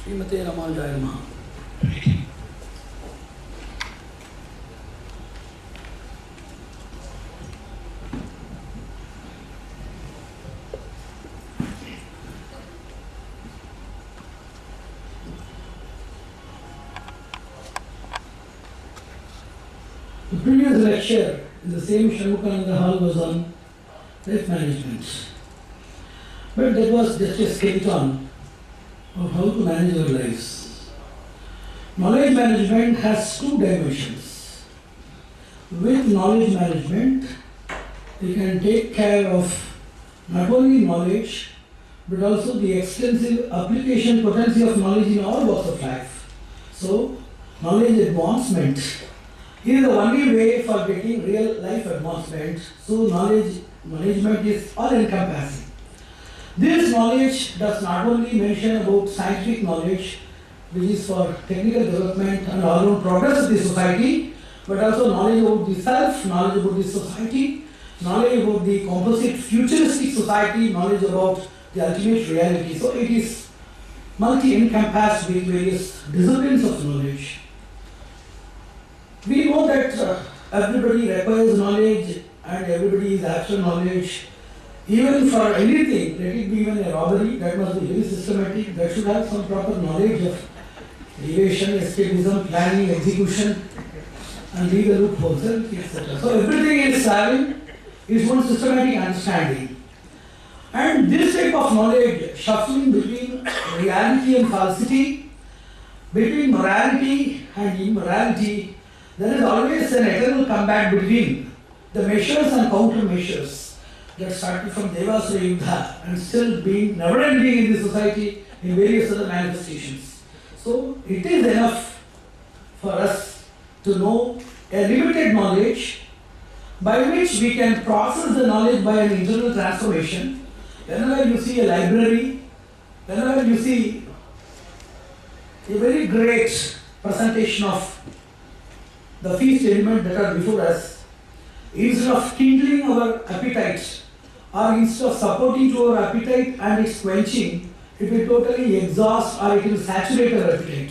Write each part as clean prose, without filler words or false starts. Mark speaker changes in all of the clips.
Speaker 1: Srimate Ramanujaya Namaha. The previous lecture in the same Shanmukananda hall was on life management. But that was just a skeleton of how to manage our lives. Knowledge management has two dimensions. With knowledge management, we can take care of not only knowledge, but also the extensive application potential of knowledge in all walks of life. So, knowledge advancement is the only way for getting real life advancement. So, knowledge management is all-encompassing. This knowledge does not only mention about scientific knowledge, which is for technical development and all-round progress of the society, but also knowledge about the self, knowledge about the society, knowledge about the composite futuristic society, knowledge about the ultimate reality. So it is multi-encompassed with various disciplines of knowledge. We know that everybody requires knowledge and everybody is after knowledge. Even for anything, let it be even a robbery, that must be very systematic, that should have some proper knowledge of evasion, escapism, planning, execution, and legal loopholes, etc. So everything is having its own systematic understanding. And this type of knowledge, shuffling between reality and falsity, between morality and immorality, there is always an eternal combat between the measures and countermeasures that started from Devasura Yuddha and still being never-ending in the society in various other manifestations. So it is enough for us to know a limited knowledge by which we can process the knowledge by an internal transformation. Whenever you see a library, whenever you see a very great presentation of the feast element that are before us, instead of kindling our appetite or instead of supporting to our appetite and its quenching, it will totally exhaust or it will saturate our appetite.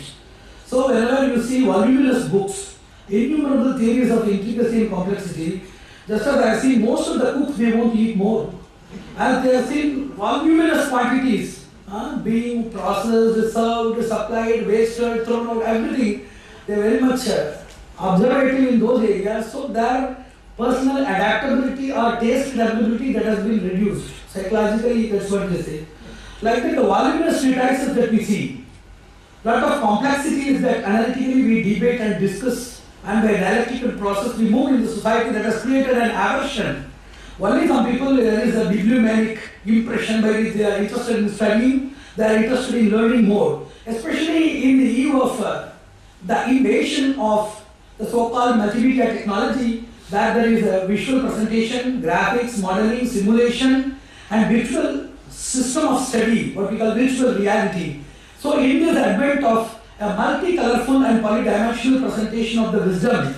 Speaker 1: So whenever you see voluminous books, innumerable theories of intricacy and complexity, just as I have seen most of the cooks, they won't eat more. As they have seen voluminous quantities being processed, served, supplied, wasted, thrown out, everything, they are very much observative in those areas. So their personal adaptability or taste adaptability that has been reduced. Psychologically, that's what they say. Like that, the voluminous treatises that we see, lot of complexities that analytically we debate and discuss, and by dialectical process we move in the society that has created an aversion. Only some people, there is a bibliomanic impression by which they are interested in studying, they are interested in learning more. Especially in the eve of the invasion of the so-called multimedia technology, that there is a visual presentation, graphics, modeling, simulation, and virtual system of study, what we call virtual reality. So in this advent of a multi-colorful and polydimensional presentation of the wisdom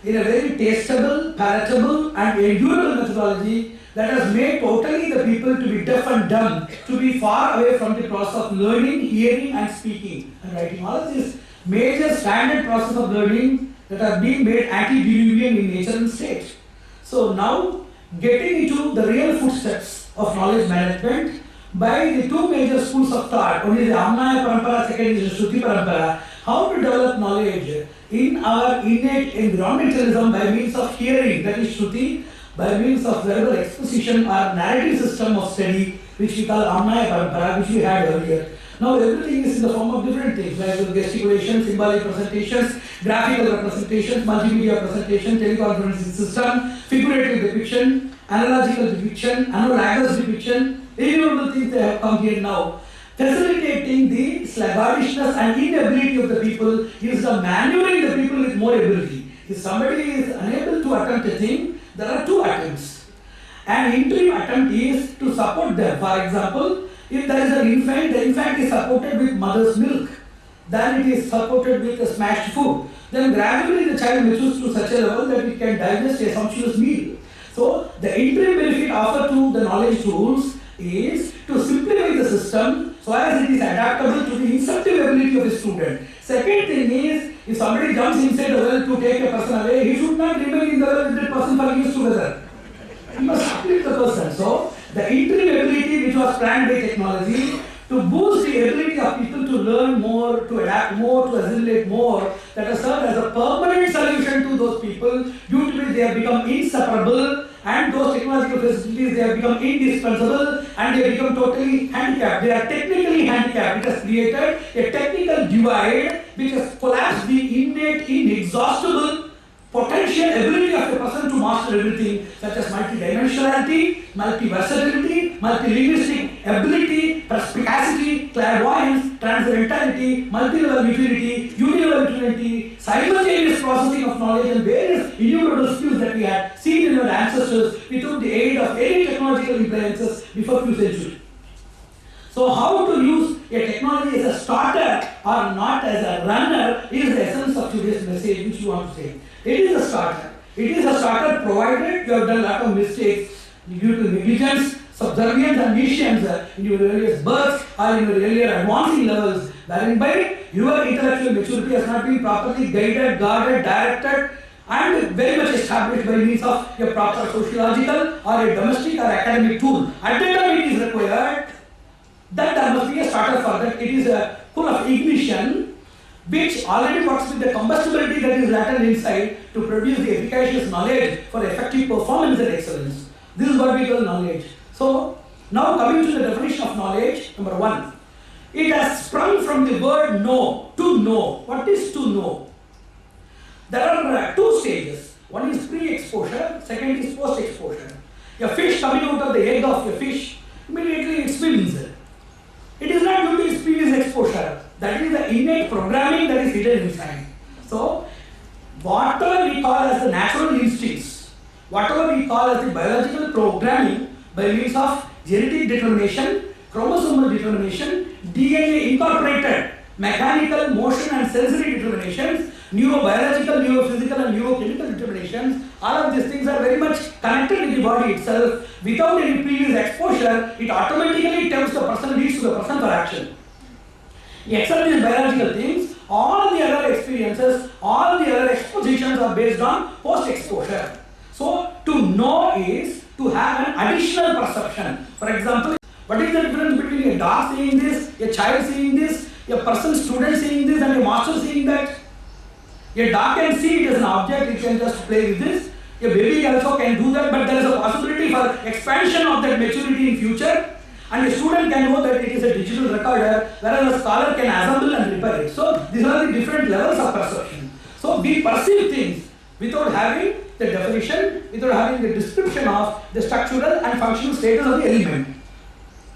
Speaker 1: in a very tastable, palatable, and endurable methodology that has made totally the people to be deaf and dumb, to be far away from the process of learning, hearing, and speaking and writing. All of this major standard process of learning that are being made antediluvian in nature and state. So now, getting into the real footsteps of knowledge management by the two major schools of thought, one is the Amnaya Parampara, second is the Shruti Parampara, how to develop knowledge in our innate environmentalism by means of hearing, that is Shruti, by means of verbal exposition or narrative system of study, which we call Amnaya Parampara, which we had earlier. Now everything is in the form of different things, like gesticulation, symbolic presentations, graphical representations, multimedia presentation, teleconferencing system, figurative depiction, analogical depiction, analogous depiction, innumerable things they have come here now. Facilitating the sluggishness and inability of the people is the maneuvering the people with more ability. If somebody is unable to attempt a thing, there are two attempts. An interim attempt is to support them. For example, if there is an infant, the infant is supported with mother's milk. Then it is supported with a smashed food. Then gradually the child matures to such a level that it can digest a sumptuous meal. So the interim benefit offered to the knowledge tools is to simplify the system so as it is adaptable to the instructive ability of the student. Second thing is, if somebody jumps inside the well to take a person away, he should not remain in the well with that person for years together. He must uplift the person. So, the interim ability which was planned by technology to boost the ability of people to learn more, to adapt more, to assimilate more, that has served as a permanent solution to those people, due to which they have become inseparable, and those technological facilities, they have become indispensable, and they have become totally handicapped. They are technically handicapped. It has created a technical divide which has collapsed the innate, inexhaustible potential ability of a person to master everything, such as multidimensionality, multi-versatility, multilinguistic ability, perspicacity, clairvoyance, transcendentality, multi-level utility, unilevel utility, simultaneous processing of knowledge, and various innumerable skills that we had seen in our ancestors without the aid of any technological appliances before few centuries. So how to use a technology as a starter or not as a runner is the essence of today's message which you want to say. It is a starter. It is a starter provided you have done a lot of mistakes due to negligence, subservience and omniscience in your earliest births or in your earlier advancing levels, wherein by your intellectual maturity has not been properly guided, guarded, directed, and very much established by means of a proper sociological or a domestic or academic tool. At the time it is required that there must be a starter for that. It is a full of ignition which already works with the combustibility that is latent inside to produce the efficacious knowledge for effective performance and excellence. This is what we call knowledge. So, now coming to the definition of knowledge, number one, it has sprung from the word know, to know. What is to know? There are two stages. One is pre-exposure, second is post-exposure. A fish coming out of the egg of a fish, immediately it swims. It is not due to its previous exposure. That is the innate programming that is hidden inside. So, whatever we call as the natural instincts, whatever we call as the biological programming by means of genetic determination, chromosomal determination, DNA incorporated mechanical, motion and sensory determinations, neurobiological, neurophysical and neurochemical determinations, all of these things are very much connected with the body itself. Without any previous exposure, it automatically tells the person, leads to the person for action. Except these biological things, all the other experiences, all the other expositions are based on post-exposure. So, to know is to have an additional perception. For example, what is the difference between a dog seeing this, a child seeing this, a person, student seeing this and a master seeing that? A dog can see it as an object, it can just play with this. A baby also can do that, but there is a possibility for expansion of that maturity in future. And a student can know that it is a digital recorder, whereas a scholar can assemble and repair it. So, these are the different levels of perception. So, we perceive things without having the definition, without having the description of the structural and functional status of the element.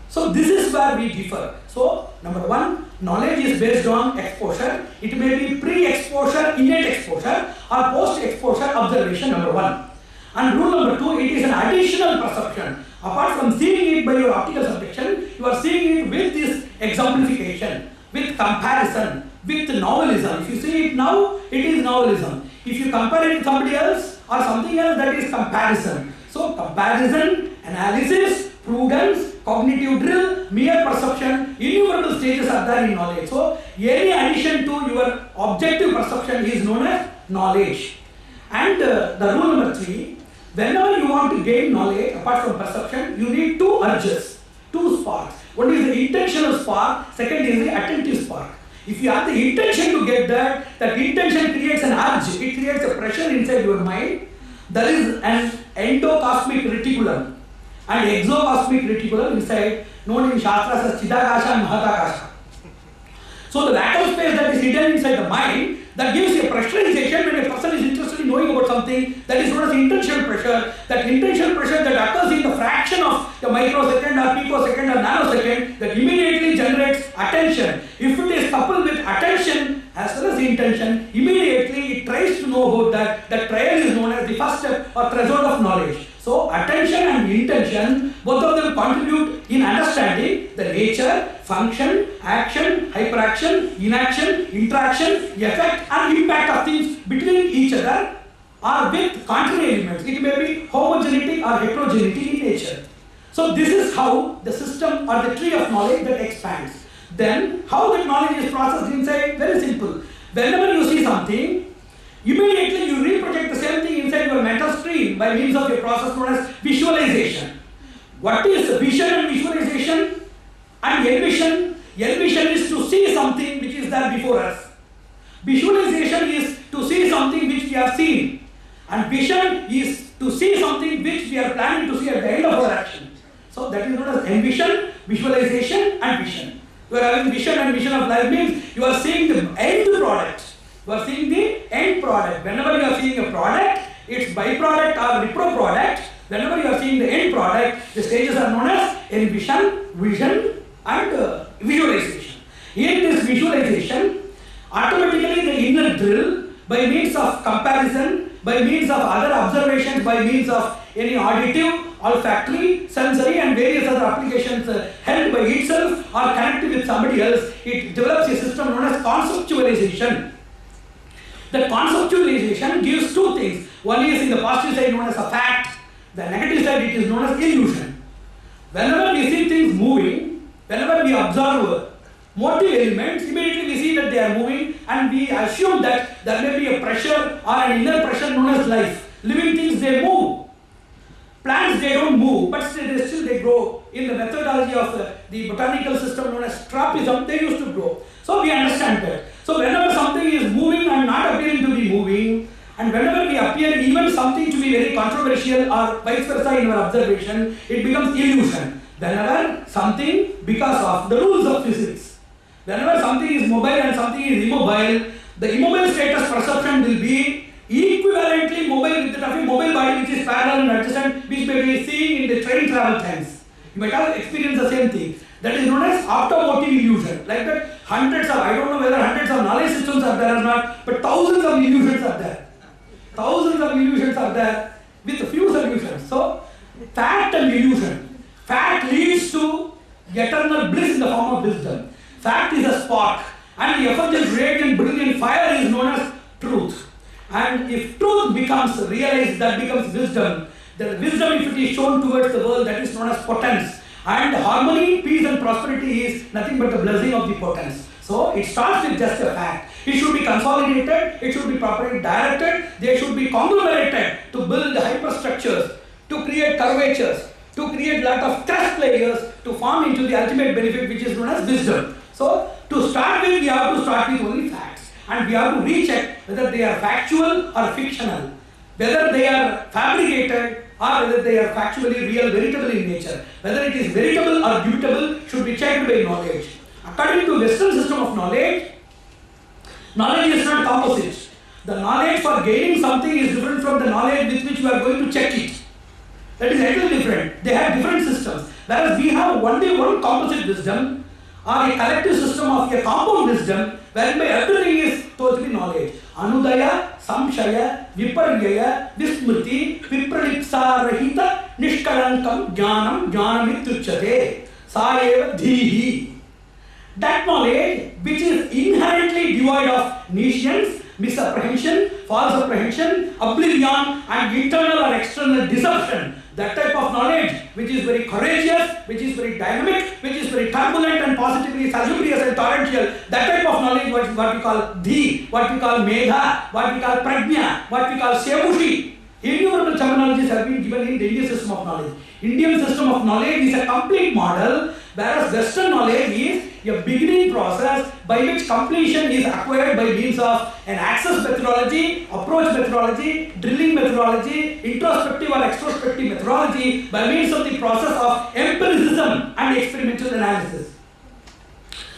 Speaker 1: So, this is where we differ. So, number one, knowledge is based on exposure. It may be pre-exposure, innate exposure, or post-exposure observation, number one. And rule number two, it is an additional perception. Apart from seeing it by your optical subjection, you are seeing it with this exemplification, with comparison, with novelism. If you see it now, it is novelism. If you compare it with somebody else or something else, that is comparison. So, comparison, analysis, prudence, cognitive drill, mere perception, innumerable stages are there in knowledge. So, any addition to your objective perception is known as knowledge. And the rule number three, whenever you want to gain knowledge, apart from perception, you need two urges, two sparks. One is the intentional spark, second is the attentive spark. If you have the intention to get that intention creates an urge, it creates a pressure inside your mind. There is an endocosmic reticulum and exocosmic reticulum inside, known in Shastras as Chidakasha and Mahatakasha. So the lateral space that is hidden inside the mind, that gives a pressurization when a person is interested in knowing about something, that is known as intentional pressure. That intentional pressure that occurs in the fraction of a microsecond or picosecond or nanosecond, that immediately generates attention. If it is coupled with attention as well as intention, immediately it tries to know about that. That trial is known as the first step or threshold of knowledge. So attention and intention, both of them contribute in understanding the nature, function, action, hyperaction, inaction, interaction, effect and impact of things between each other or with contrary elements. It may be homogeneity or heterogeneity in nature. So this is how the system or the tree of knowledge that expands. Then how that knowledge is processed inside? Very simple. Whenever you see something, immediately you reproject the same thing inside your mental stream by means of a process known as visualization. What is vision and visualization? And envision? Envision is to see something which is there before us. Visualization is to see something which we have seen. And vision is to see something which we are planning to see at the end of our action. So that is known as envision, visualization and vision. You are having vision, and vision of life means you are seeing the end product. You are seeing the end product. Whenever you are seeing a product, its byproduct or repro product. Whenever you are seeing the end product, the stages are known as envision, vision and visualization. In this visualization, automatically the inner drill by means of comparison, by means of other observations, by means of any auditive, olfactory, sensory and various other applications held by itself or connected with somebody else, it develops a system known as conceptualization. The conceptualization gives two things. One is in the positive side known as a fact, the negative side it is known as illusion. Whenever we see things moving, whenever we observe motive elements, immediately we see that they are moving and we assume that there may be a pressure or an inner pressure known as life. Living things, they move. Plants, they don't move, but still they grow. In the methodology of the botanical system known as tropism, they used to grow. So we understand that. So whenever something is moving and not appearing to be moving, and whenever we appear even something to be very controversial or vice versa in our observation, it becomes illusion. Whenever something, because of the rules of physics, whenever something is mobile and something is immobile, the immobile status perception will be equivalently mobile with that of a mobile body which is parallel and adjacent, which may be seen in the train travel times. You might have experienced the same thing. That is known as automotive illusion. Like that, hundreds of, I don't know whether hundreds of knowledge systems are there or not, but thousands of illusions are there. Thousands of illusions are there with few solutions. So, fact and illusion. Fact leads to eternal bliss in the form of wisdom. Fact is a spark, and the effulgent, radiant, brilliant fire is known as truth. And if truth becomes realized, that becomes wisdom. Then wisdom, if it is shown towards the world, that is known as potence. And harmony, peace and prosperity is nothing but the blessing of the potence. So it starts with just a fact. It should be consolidated, it should be properly directed, they should be conglomerated to build hyperstructures, to create curvatures, to create lot of crust layers to form into the ultimate benefit which is known as wisdom. So to start with, we have to start with only facts. And we have to recheck whether they are factual or fictional, whether they are fabricated or whether they are factually real, veritable in nature. Whether it is veritable or dubitable should be checked by knowledge. According to Western system of knowledge, knowledge is not composite. The knowledge for gaining something is different from the knowledge with which you are going to check it. That is entirely different. They have different systems. Whereas we have only one composite wisdom or a collective system of a compound wisdom whereby everything is totally knowledge. Anudaya, Samshaya, Viparyaya, Vismriti, Vipranipsa Rahita, Nishkalankam, Jnanam, Jnanamityuchyate, Saeva Dhihi. That knowledge which is inherently devoid of nescience, misapprehension, false apprehension, oblivion and internal or external deception. That type of knowledge which is very courageous, which is very dynamic, which is very turbulent and positively salubrious and torrential. That type of knowledge what we call Dhi, what we call Medha, what we call Prajna, what we call Sevushi. Innumerable terminologies have been given in the Indian system of knowledge. Indian system of knowledge is a complete model, whereas Western knowledge is a beginning process by which completion is acquired by means of an access methodology, approach methodology, drilling methodology, introspective or extrospective methodology by means of the process of empiricism and experimental analysis.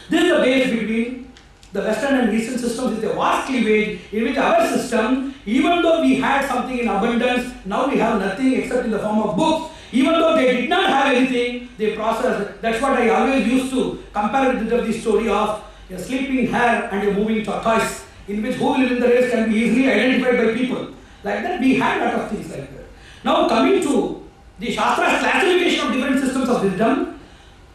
Speaker 1: This is the base between the Western and Eastern systems. Is a vast cleavage in which our system, even though we had something in abundance, now we have nothing except in the form of books. Even though they did not have anything, they processed. That's what I always used to compare it with the story of a sleeping hare and a moving tortoise, in which who will win the race can be easily identified by people. Like that, we had a lot of things like that. Now coming to the Shastra's classification of different systems of wisdom,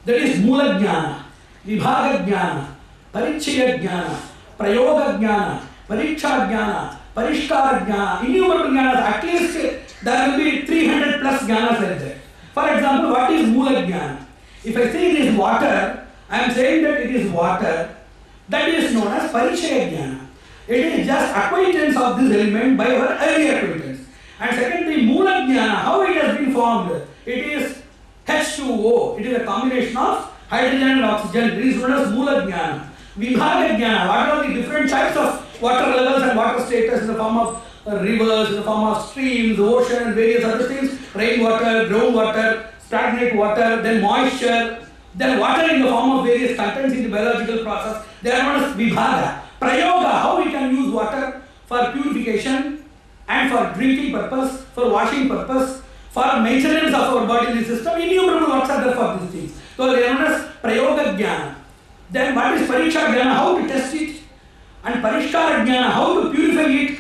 Speaker 1: that is Mula Jnana, Vibhaga Jnana, Parichaya Jnana, Prayoga Jnana, Pariksha Jnana, Parishkara Jnana, innumerable jnanas. At least there will be 300 plus jnanas like that. For example, what is Mula Jnana? If I say it is water, I am saying that it is water. That is known as Parichaya Jnana. It is just acquaintance of this element by our earlier acquaintance. And secondly, Mula Jnana, how it has been formed? It is H2O. It is a combination of hydrogen and oxygen. It is known as Mula Jnana. Vibhaga Jnana, what are the different types of water levels and water status in the form of rivers, in the form of streams, ocean and various other things, rainwater, groundwater, stagnant water, then moisture, then water in the form of various contents in the biological process. They are known as Vibhaga. Prayoga, how we can use water for purification and for drinking purpose, for washing purpose, for maintenance of our bodily system. Innumerable works are there for these things. So they are known as Prayoga Jnana. Then what is Pariksha Jnana, how to test it, and Parishkara Jnana, how to purify it,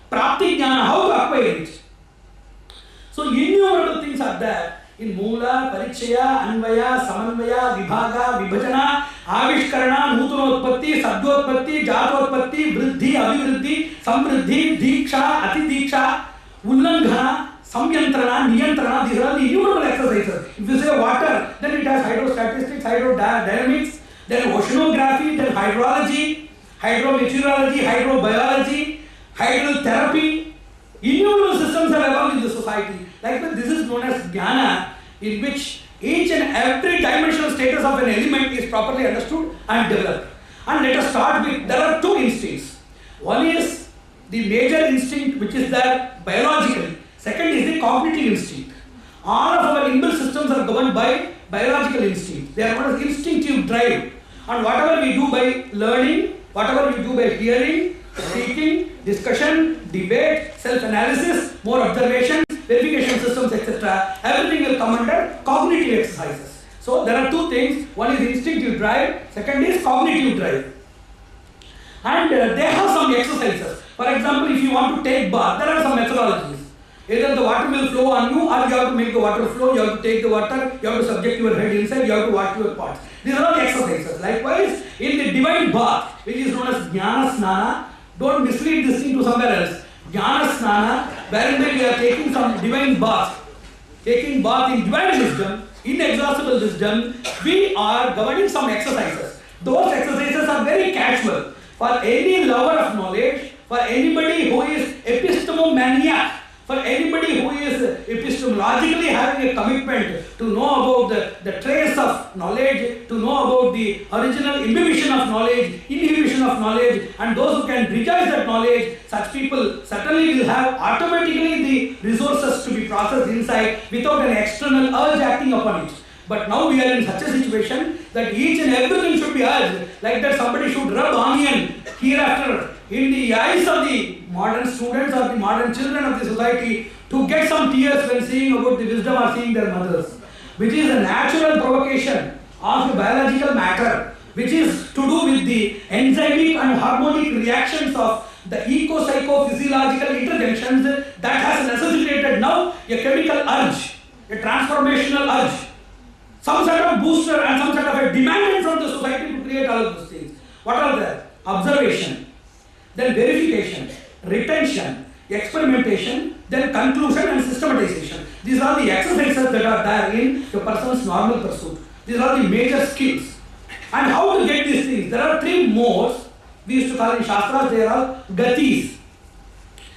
Speaker 1: Prapti Jnana, how to acquire it. So innumerable things are there in Mula, Parichaya, Anvaya, Samanvaya, Vibhaga, Vibhajana, Avishkarana, Nutanotpatti, Sabdotpatti, Jatotpatti, Vriddhi, Abhivriddhi, Samriddhi, Diksha, Atidiksha, Ullanghana, Samyantrana, Niyantrana. These are all the innumerable exercises. If you say water, then it has hydrostatistics, hydrodynamics, then oceanography, then hydrology, hydrometeorology, hydrobiology, hydrotherapy. Innumerable systems have evolved in the society. Like this is known as Jnana, in which each and every dimensional status of an element is properly understood and developed. And let us start with, there are two instincts. One is the major instinct, which is there biologically. Second is the cognitive instinct. All of our inbuilt systems are governed by biological instinct. They are known as instinctive drive. And whatever we do by learning, whatever we do by hearing, speaking, discussion, debate, self-analysis, more observations, verification systems, etc., everything will come under cognitive exercises. So there are two things. One is instinctive drive, second is cognitive drive. And they have some exercises. For example, if you want to take bath, there are some methodologies. Either the water will flow on you, or you have to make the water flow, you have to take the water, you have to subject your head inside, you have to wash your parts. These are all exercises. Likewise, in the divine bath, which is known as Jnana Snana, don't mislead this thing to somewhere else. Jnana Snana, wherein we are taking some divine bath, taking bath in divine wisdom, inexhaustible wisdom, we are governing some exercises. Those exercises are very casual. For any lover of knowledge, for anybody who is epistemomaniac, for anybody who is epistemologically having a commitment to know about the trace of knowledge, to know about the original imbibition of knowledge, inhibition of knowledge, and those who can rejoice that knowledge, such people certainly will have automatically the resources to be processed inside without an external urge acting upon it. But now we are in such a situation that each and everything should be urged, like that somebody should rub onion hereafter in the eyes of the modern students or the modern children of the society to get some tears when seeing about the wisdom or seeing their mothers, which is a natural provocation of a biological matter, which is to do with the enzymic and harmonic reactions of the eco-psycho-physiological interjunctions that has necessitated now a chemical urge, a transformational urge, some sort of booster and some sort of a demand from the society to create all of those things. What are they? Observation, then verification, retention, experimentation, then conclusion and systematization. These are the exercises that are there in a person's normal pursuit. These are the major skills. And how to get these things? There are three modes. We used to call in Shastras, they are all gatis.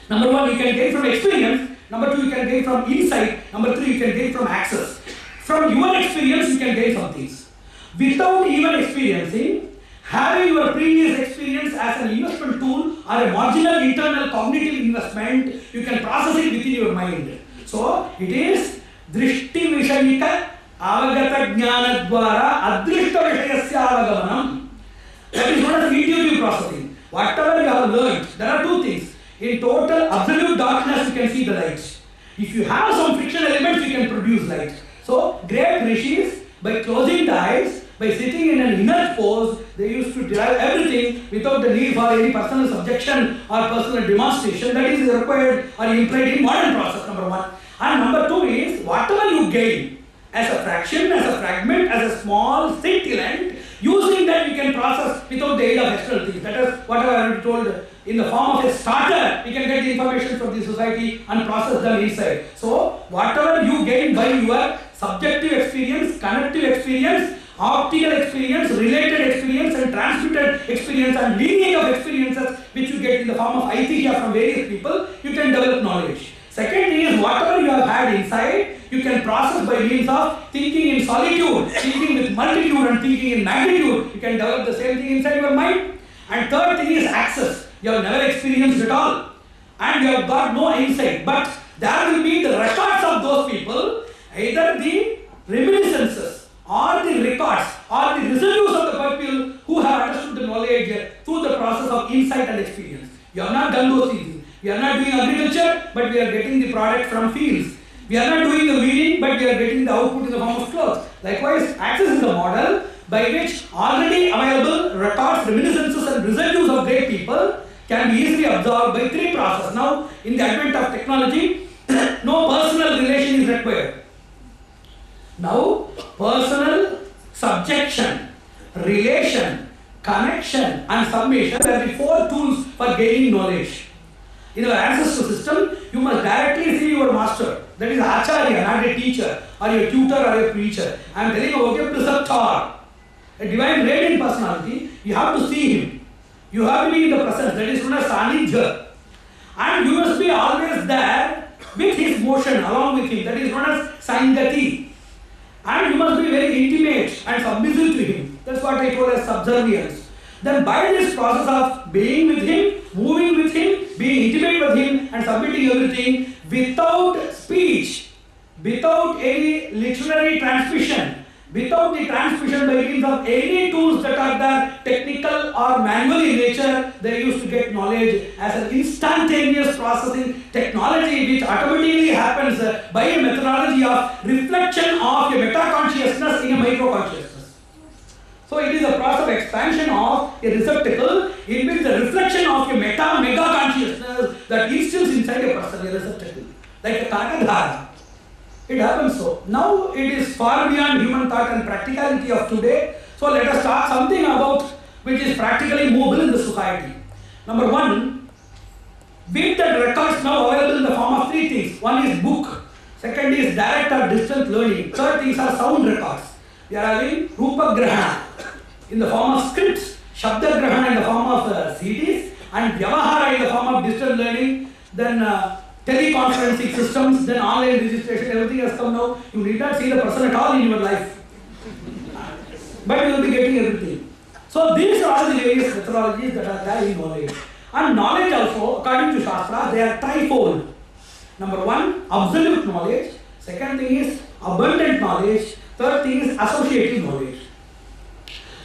Speaker 1: Number one, you can get from experience. Number two, you can get from insight. Number three, you can get from access. From your experience, you can gain some things. Without even experiencing, having your previous experience as an investment tool or a marginal internal cognitive investment, you can process it within your mind. So, it is Drishti Vishayika Avagata Jnana Dwara Adrishta Vishayasya Avagamanam. That is known as intuitive processing. Whatever you have learned, there are two things. In total absolute darkness, you can see the light. If you have some friction elements, you can produce light. So, great rishis, by closing the eyes, by sitting in an inert pose, they used to derive everything without the need for any personal subjection or personal demonstration. That is required or implied in modern process, number one. And number two is, whatever you gain as a fraction, as a fragment, as a small scintillant, using that you can process without the aid of external things. That is what I have told. In the form of a starter, you can get the information from the society and process them inside. So, whatever you gain by your subjective experience, connective experience, optical experience, related experience, and transmitted experience, and lineage of experiences which you get in the form of aithya from various people, you can develop knowledge. Second thing is whatever you have had inside, you can process by means of thinking in solitude, thinking with multitude and thinking in magnitude. You can develop the same thing inside your mind. And third thing is access. You have never experienced at all. And you have got no insight. But there will be the records of those people, either the reminiscences or the records or the residues of the people who have understood the knowledge through the process of insight and experience. You have not done those things. We are not doing agriculture, but we are getting the product from fields. We are not doing the weeding, but we are getting the output in the form of clothes. Likewise, access is the model by which already available records, reminiscences and residues of great people can be easily absorbed by three processes. Now, in the advent of technology, no personal relation is required. Now, personal subjection, relation, connection and submission are the four tools for gaining knowledge. In our ancestral system, you must directly see your master. That is Acharya, not a teacher, or a tutor, or a preacher. I am telling about a preceptor, a divine radiant personality. You have to see him. You have to be in the presence. That is known as Sanidhya. And you must be always there with his motion, along with him. That is known as Sangati. And you must be very intimate and submissive to him. That's what I told as subservience. Then by this process of being with him, moving with him, being intimate with him and submitting everything without speech, without any literary transmission, without the transmission by means of any tools that are there, technical or manual in nature, they used to get knowledge as an instantaneous processing technology which automatically happens by a methodology of reflection of a meta-consciousness in a micro-consciousness. So it is a process of expansion of a receptacle in which the reflection of a mega consciousness that instills inside a person a receptacle, like a Kanadhara. It happens so. Now it is far beyond human thought and practicality of today. So let us talk something about which is practically movable in the society. Number one, with the records now available in the form of three things. One is book, second is direct or distant learning, third things are sound records. We are having Rupa Grahana in the form of scripts, Shabda Grahana in the form of CDs, and Vyavahara in the form of distant learning, then teleconferencing systems, then online registration, everything has come now. You need not see the person at all in your life. But you will be getting everything. So these are all the various methodologies that are there in knowledge. And knowledge also, according to Shastra, they are trifold. Number one, absolute knowledge. Second thing is abundant knowledge. Third thing is associative knowledge.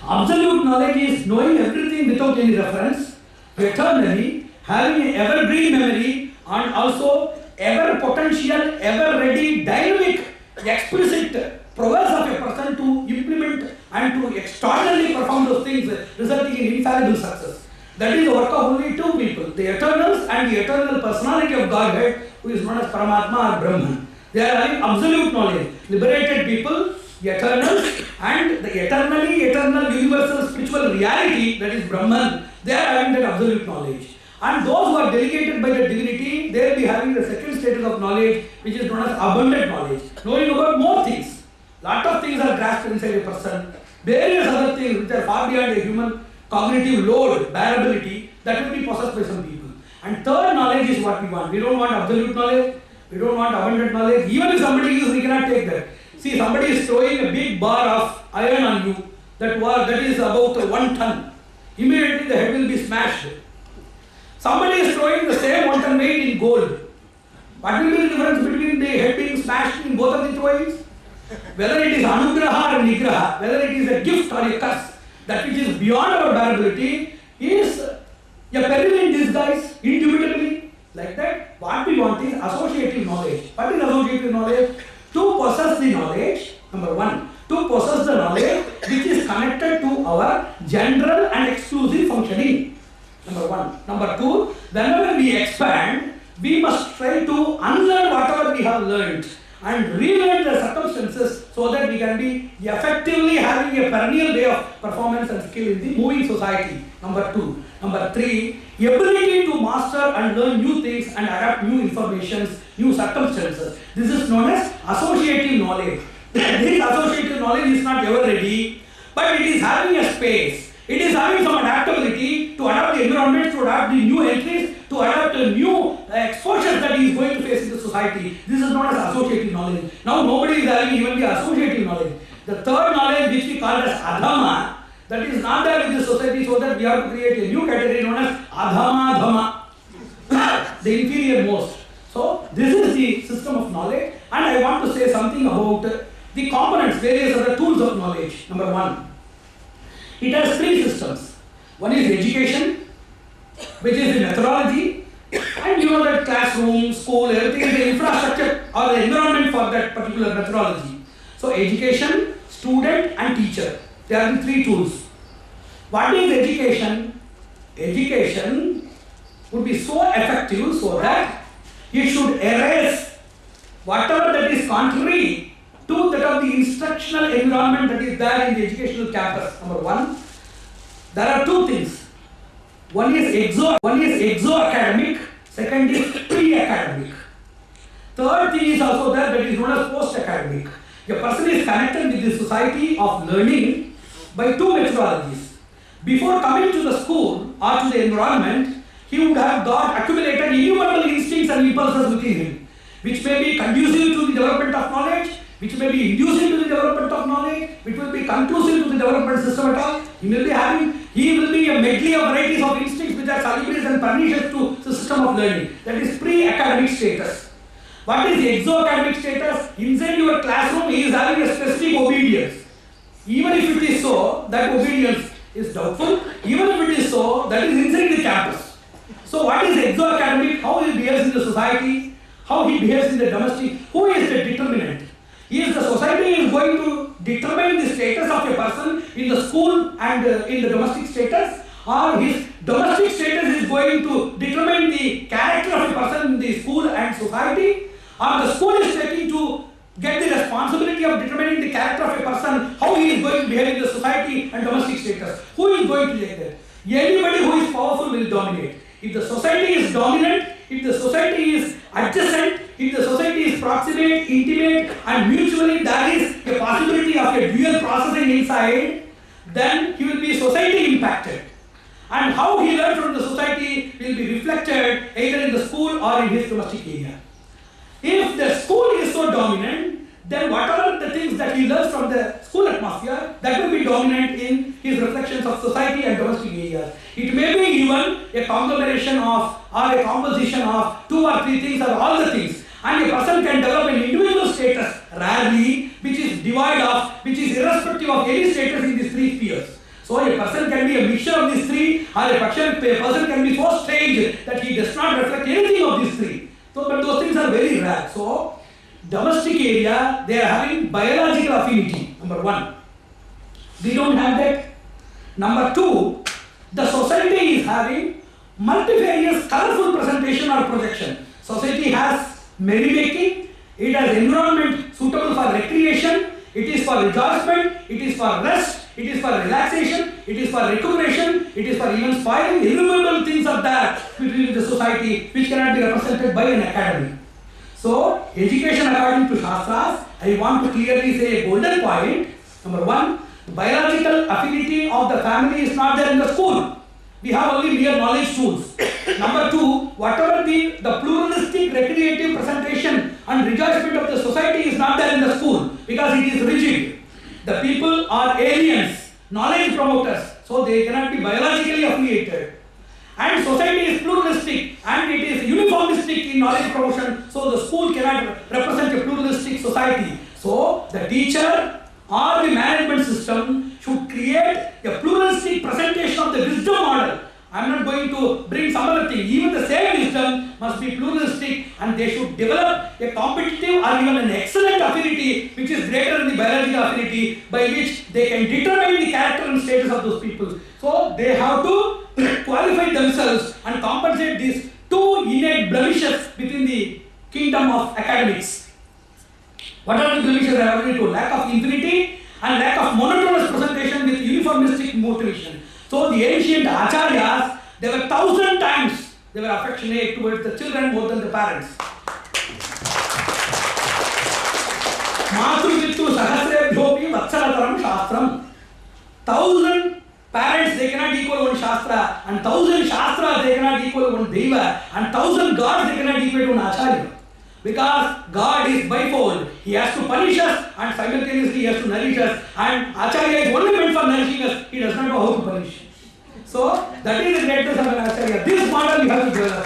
Speaker 1: Absolute knowledge is knowing everything without any reference, eternally, having an evergreen memory, and also ever potential, ever ready, dynamic, explicit prowess of a person to implement and to extraordinarily perform those things, resulting in infallible success. That is the work of only two people, the eternals and the eternal personality of Godhead, who is known as Paramatma or Brahman. They are having absolute knowledge. Liberated people, the eternals, and the eternal universal spiritual reality, that is Brahman, they are having that absolute knowledge. And those who are delegated by the divinity, they will be having the second status of knowledge, which is known as abundant knowledge, knowing about more things. Lot of things are grasped inside a person. Various other things which are far beyond a human cognitive load, bearability, that will be possessed by some people. And third knowledge is what we want. We don't want absolute knowledge, we don't want abundant knowledge. Even if somebody is, we cannot take that. See, somebody is throwing a big bar of iron on you, that is about 1 ton. Immediately the head will be smashed. Somebody is throwing the same 1 ton weight in gold. What will be the difference between the head being smashed in both of the throwings? Whether it is anugraha or nigraha, whether it is a gift or a curse, that which is beyond our bearability is a peril in disguise, indubitably. Like that, what we want is associative knowledge. What is associative knowledge? To possess the knowledge, number one, to possess the knowledge which is connected to our general and exclusive functioning. Number one. Number two, whenever we expand, we must try to unlearn whatever we have learned and relearn the circumstances so that we can be effectively having a perennial way of performance and skill in the moving society. Number two. Number three, ability to master and learn new things and adapt new informations, new circumstances. This is known as associative knowledge. this associative knowledge is not ever ready, but it is having a space. It is having some adaptability to adapt the environment, to adapt the new entries, to adapt the new exposures that he is going to face in the society. This is known as associative knowledge. Now nobody is having even the associative knowledge. The third knowledge, which we call as adhama, that is not there in the society, so that we have to create a new category known as adhama dhamma, the inferior most. So this is the system of knowledge, and I want to say something about the components, various other tools of knowledge. Number one, it has three systems. One is education, which is the methodology, and you know that classroom, school, everything is the infrastructure or the environment for that particular methodology. So education, student and teacher, they are the three tools. What is education? Education would be so effective so that it should erase whatever that is contrary to that of the instructional environment that is there in the educational campus. Number one, there are two things. One is exo-academic, second is pre-academic. Third thing is also there, that is known as post-academic. A person is connected with the society of learning by two methodologies. Before coming to the school or to the environment, he would have got accumulated innumerable instincts and impulses within him, which may be conducive to the development of knowledge, which may be inducing to the development of knowledge, which will be conclusive to the development system at all. He will be a medley of varieties of instincts which are salubrious and pernicious to the system of learning. That is pre-academic status. What is the exo-academic status? Inside your classroom, he is having a specific obedience. Even if it is so, that obedience is doubtful. Even if it is so, that is inside the campus. So what is exo-academic? How he behaves in the society, how he behaves in the domestic, who is the determinant? Is the society is going to determine the status of a person in the school and in the domestic status, or his domestic status is going to determine the character of a person in the school and society, or the school is taking to get the responsibility of determining the character of a person, how he is going to behave in the society and domestic status. Who is going to take that? Anybody who is powerful will dominate. If the society is dominant, if the society is adjacent, if the society is proximate, intimate and mutually there is a possibility of a dual processing inside, then he will be society impacted. And how he learns from the society will be reflected either in the school or in his domestic area. If the school is so dominant, then whatever the things that he learns from the school atmosphere, that will be dominant in his reflections of society and domestic areas. It may be even a conglomeration of or a composition of two or three things or all the things. And a person can develop an individual status rarely, which is devoid of, which is irrespective of any status in these three spheres. So a person can be a mixture of these three, or a person can be so strange that he does not reflect anything of these three. So, but those things are very rare. So, domestic area, they are having biological affinity, number one. We don't have that. Number two, the society is having multifarious colorful presentation or projection. Society has merrymaking, it has environment suitable for recreation, it is for rejoicement, it is for rest, it is for relaxation, it is for recuperation, it is for even spoiling. Innumerable things are there within the society which cannot be represented by an academy. So, education according to Shastras, I want to clearly say a golden point. Number one, biological affinity of the family is not there in the school. We have only mere knowledge tools. Number two, whatever the pluralistic recreative presentation and rejoicement of the society is not there in the school because it is rigid. The people are aliens, knowledge promoters, so they cannot be biologically affiliated. And society is pluralistic and it is uniformistic in knowledge promotion, so the school cannot represent a pluralistic society. So the teacher or the management system should create a pluralistic presentation of the wisdom model. I am not going to bring some other thing. Even the same wisdom must be pluralistic and they should develop a competitive or even an excellent affinity which is greater than the biological affinity by which they can determine the character and status of those people. So they have to qualify themselves and compensate these two innate blemishes within the kingdom of academics. What are the blemishes? I have already told. Lack of infinity and lack of monotonous presentation with uniformistic motivation. So the ancient acharyas, they were 1,000 times they were affectionate towards the children more than the parents. Matruvitu Sahasrebhyopi Vatsalataram Shastram. 1,000 parents they cannot equal one Shastra, and 1,000 Shastras they cannot equal one Deva, and 1,000 gods they cannot equal one Acharya. Because God is bifold. He has to punish us and simultaneously he has to nourish us. And Acharya is only meant for nourishing us. He does not know how to punish. So that is the greatness of an Acharya. This model you have to develop.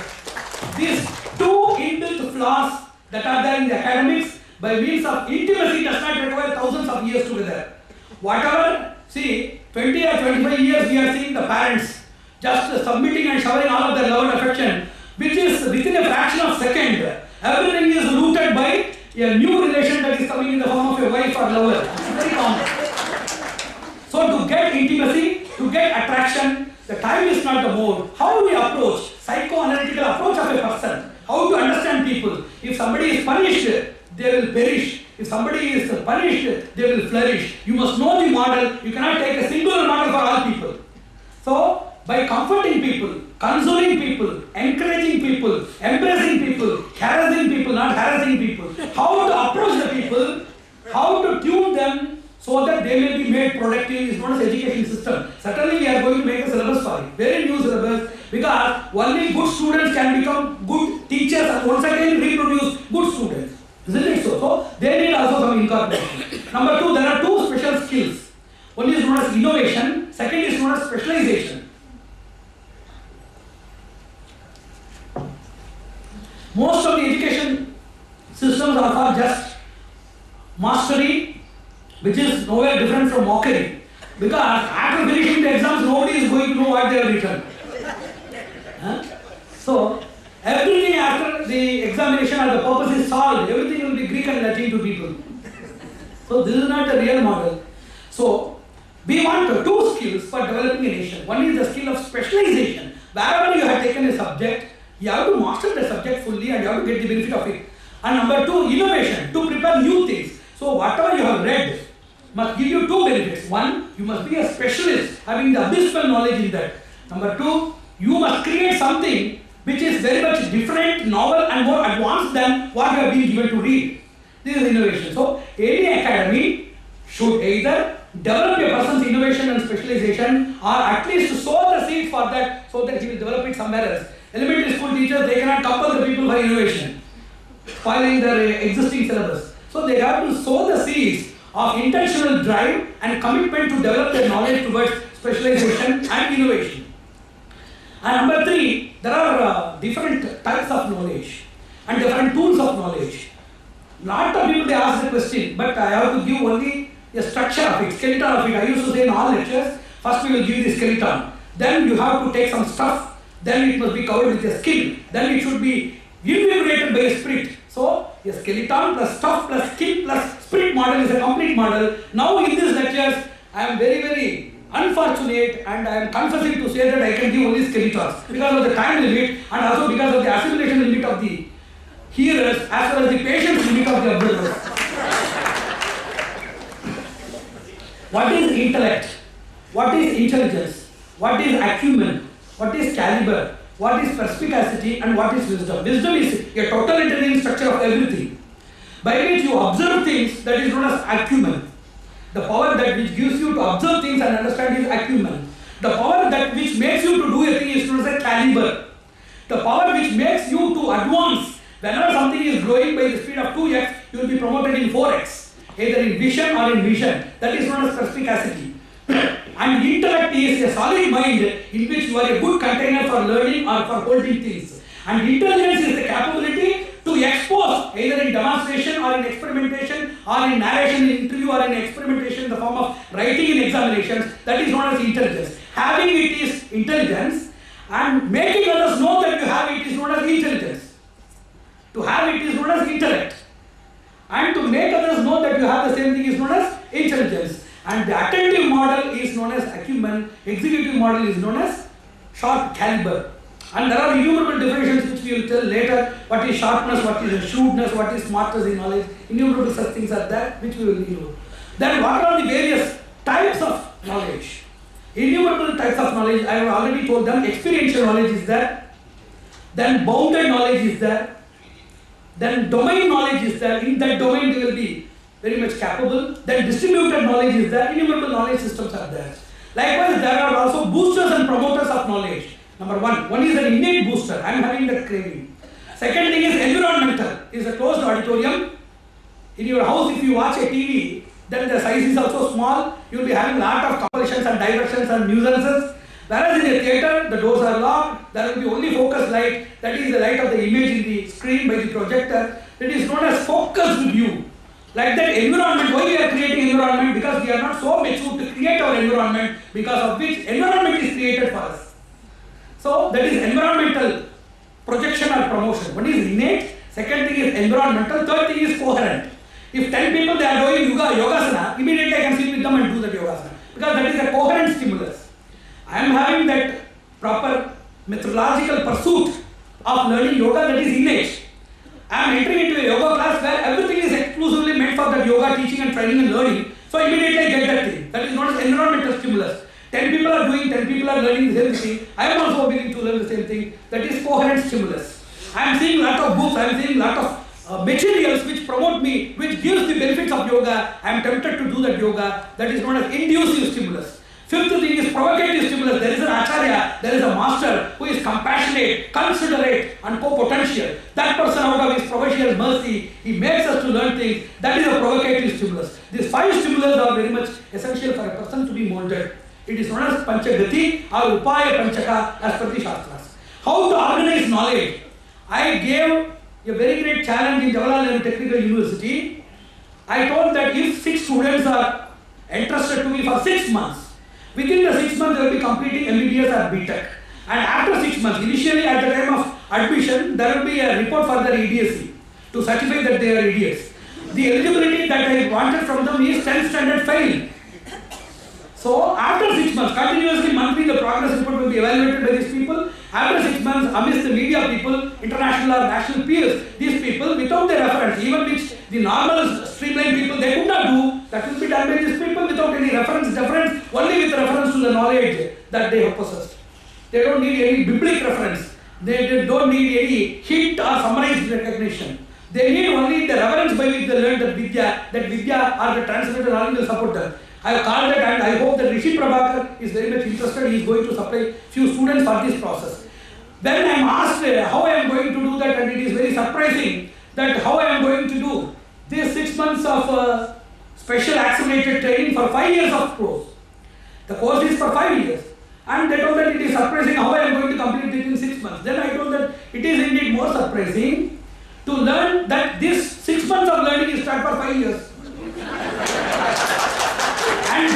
Speaker 1: These two inbuilt flaws that are there in the academics by means of intimacy does not require thousands of years together. Whatever, see, 20 or 25 years we are seeing the parents just submitting and showering all of their love and affection, which is within a fraction of a second. Everything is rooted by a new relation that is coming in the form of a wife or lover. It's very common. So to get intimacy, to get attraction, the time is not the mode. How do we approach? Psychoanalytical approach of a person. How to understand people. If somebody is punished, they will perish. If somebody is punished, they will flourish. You must know the model. You cannot take a single model for all people. So, by comforting people, consoling people, encouraging people, embracing people, harassing people, not harassing people, how to approach the people, how to tune them so that they may be made productive is known as education system. Certainly we are going to make a syllabus for it, very new syllabus, because only good students can become good teachers and once again reproduce good students. Isn't it so? So they need also some incorporation. Number two, there are two special skills. One is known as innovation, second is known as specialization. Most of the education systems are for just mastery, which is nowhere different from mockery. Because after finishing the exams, nobody is going to know what they have written. So, everything after the examination or the purpose is solved, everything will be Greek and Latin to people. So, this is not the real model. So, we want two skills for developing a nation. One is the skill of specialization. Wherever you have taken a subject, you have to master the subject fully and you have to get the benefit of it. And number two, innovation, to prepare new things. So whatever you have read must give you two benefits. One, you must be a specialist having the abysmal knowledge in that. Number two, you must create something which is very much different, novel and more advanced than what you have been given to read. This is innovation. So any academy should either develop a person's innovation and specialization or at least sow the seed for that so that he will develop it somewhere else. Elementary school teachers, they cannot compel the people for innovation, spoiling their existing syllabus. So they have to sow the seeds of intentional drive and commitment to develop their knowledge towards specialization and innovation. And number three, there are different types of knowledge and different tools of knowledge. Lot of people they ask the question, but I have to give only a structure of it, skeleton of it. I used to say in all lectures, first we will give the skeleton, then you have to take some stuff, then it must be covered with a skin, then it should be invigorated by a spirit. So, a skeleton plus stuff plus skin plus spirit model is a complete model. Now in these lectures, I am very unfortunate and I am confessing to say that I can give only skeletons because of the time limit and also because of the assimilation limit of the hearers as well as the patience limit of the observers. What is intellect? What is intelligence? What is acumen? What is caliber? What is perspicacity and what is wisdom? Wisdom is a totalitarian structure of everything by which you observe things, that is known as acumen. The power that which gives you to observe things and understand is acumen. The power that which makes you to do a thing is known as a caliber. The power which makes you to advance, whenever something is growing by the speed of 2x, you will be promoted in 4x, either in vision or in vision. That is known as perspicacity. And intellect is a solid mind in which you are a good container for learning or for holding things. And intelligence is the capability to expose either in demonstration or in experimentation or in narration in interview or in experimentation in the form of writing in examinations. That is known as intelligence. Having it is intelligence and making others know that you have it is known as intelligence. To have it is known as intellect. And to make others know that you have the same thing is known as intelligence. And the attentive model is known as acumen, executive model is known as sharp caliber. And there are innumerable definitions which we will tell later. What is sharpness, what is shrewdness, what is smartness in knowledge. Innumerable such things are there which we will know. Then what are the various types of knowledge? Innumerable types of knowledge, I have already told them. Experiential knowledge is there. Then bounded knowledge is there. Then domain knowledge is there. In that domain there will be very much capable. Then distributed knowledge is there, innumerable knowledge systems are there. Likewise, there are also boosters and promoters of knowledge. Number one. One is an innate booster. I am having that craving. Second thing is environmental. It is a closed auditorium. In your house, if you watch a TV, then the size is also small. You will be having lot of compulsions and diversions and nuisances. Whereas in a theatre, the doors are locked. There will be only focused light. That is the light of the image in the screen by the projector. It is known as focused view. Like that environment, why we are creating environment? Because we are not so mature to create our environment, because of which environment is created for us. So that is environmental projection or promotion. One is innate, second thing is environmental, third thing is coherent. If 10 people they are doing yogasana, immediately I can sit with them and do that yogasana. Because that is a coherent stimulus. I am having that proper methodological pursuit of learning yoga, that is innate. I am entering into a yoga class where everything is exclusively meant for that yoga teaching and training and learning. So immediately I get that thing. That is known as environmental stimulus. 10 people are doing, 10 people are learning the same thing. I am also beginning to learn the same thing. That is coherent stimulus. I am seeing lot of books, I am seeing lot of materials which promote me, which gives the benefits of yoga. I am tempted to do that yoga. That is known as inducive stimulus. Fifth thing is provocative stimulus. There is an acharya, there is a master who is compassionate, considerate and co-potential. That person out of his providential mercy, he makes us to learn things. That is a provocative stimulus. These five stimulus are very much essential for a person to be molded. It is known as Panchagati or Upaya Panchaka as per the Shastras. How to organize knowledge? I gave a very great challenge in Jawaharlal Nehru Technical University. I told that if 6 students are entrusted to me for 6 months, within the 6 months they will be completing MBBS or BTech. And after 6 months, initially at the time of admission, there will be a report for their idiocy to certify that they are idiots. The eligibility that I wanted from them is 10th standard fail. So after 6 months, continuously monthly the progress report will be evaluated by these people. After 6 months, amidst the media people, international or national peers, these people without their reference, even which the normal streamlined people they could not do, that will be done by these people without any reference, only with reference to the knowledge that they have possessed. They don't need any biblical reference. They don't need any hint or summarized recognition. They need only the reverence by which they learn that vidya or the transmitted knowledge will support them. I have called that, and I hope that Rishi Prabhakar is very much interested. He is going to supply few students for this process. Then I am asked how I am going to do that, and it is very surprising that how I am going to do these 6 months of special accelerated training for 5 years of course. The course is for 5 years. And they told that it is surprising how I am going to complete it in 6 months. Then I told that it is indeed more surprising to learn that this 6 months of learning is start for 5 years. And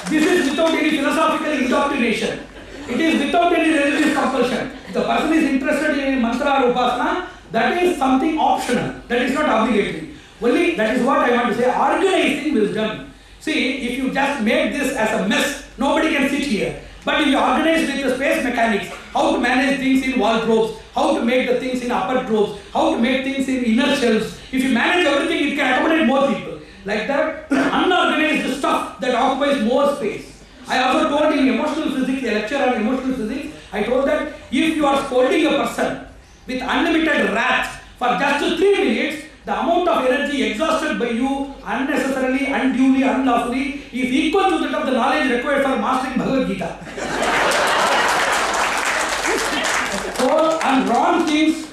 Speaker 1: this is without any philosophical indoctrination. It is without any religious compulsion. If the person is interested in mantra or upasana, that is something optional. That is not obligatory. Only that is what I want to say, organizing wisdom. See, if you just make this as a mess, nobody can sit here. But if you organize with the space mechanics, how to manage things in wardrobes, how to make the things in upper drawers, how to make things in inner shelves, if you manage everything, it can accommodate more people. Like that, unorganized stuff that occupies more space. I also told in emotional physics, a lecture on emotional physics, I told that if you are scolding a person with unlimited wrath for just 3 minutes, the amount of energy exhausted by you unnecessarily, unduly, unlawfully is equal to that of the knowledge required for mastering Bhagavad Gita. So, and wrong things,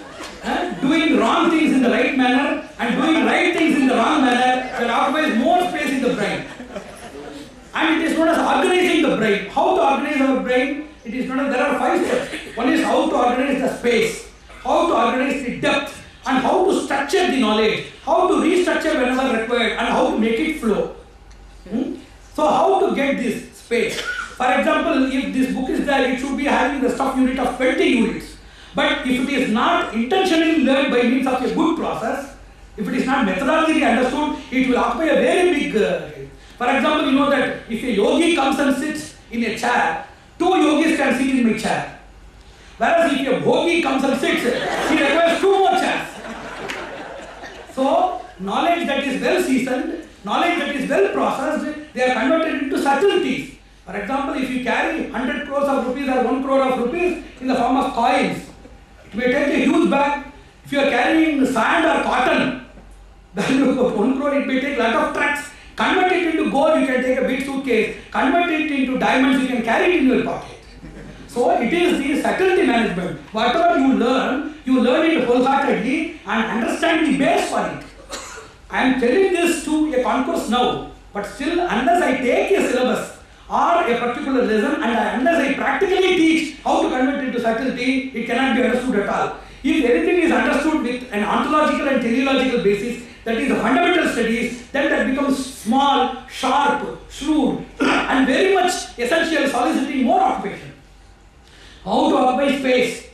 Speaker 1: doing wrong things in the right manner and doing right things in the wrong manner that occupies more space in the brain. And it is known as organizing the brain. How to organize our brain? It is known as, there are 5 steps. One is how to organize the space, how to organize the depth, and how to structure the knowledge, how to restructure whenever required, and how to make it flow. So how to get this space? For example, if this book is there, it should be having the stuff unit of 20 units. But if it is not intentionally learned by means of a good process, if it is not methodologically understood, it will occupy a very big... For example, you know that if a yogi comes and sits in a chair, 2 yogis can sit in my chair. Whereas if a bhogi comes and sits, he requires 2 more chairs. So, knowledge that is well seasoned, knowledge that is well processed, they are converted into subtleties. For example, if you carry 100 crores of rupees or 1 crore of rupees in the form of coins, it may take a huge bag. If you are carrying sand or cotton, value of 1 crore, it may take a lot of trucks. Convert it into gold, you can take a big suitcase. Convert it into diamonds, you can carry it in your pocket. So it is the subtlety management. Whatever you learn it wholeheartedly and understand the base for it. I am telling this to a concourse now, but still unless I take a syllabus or a particular lesson and unless I practically teach how to convert it into subtlety, it cannot be understood at all. If anything is understood with an ontological and teleological basis, that is the fundamental studies, then that becomes small, sharp, shrewd, and very much essential, soliciting more occupation. How to occupy space,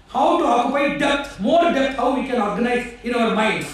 Speaker 1: how to occupy depth, more depth, how we can organize in our minds,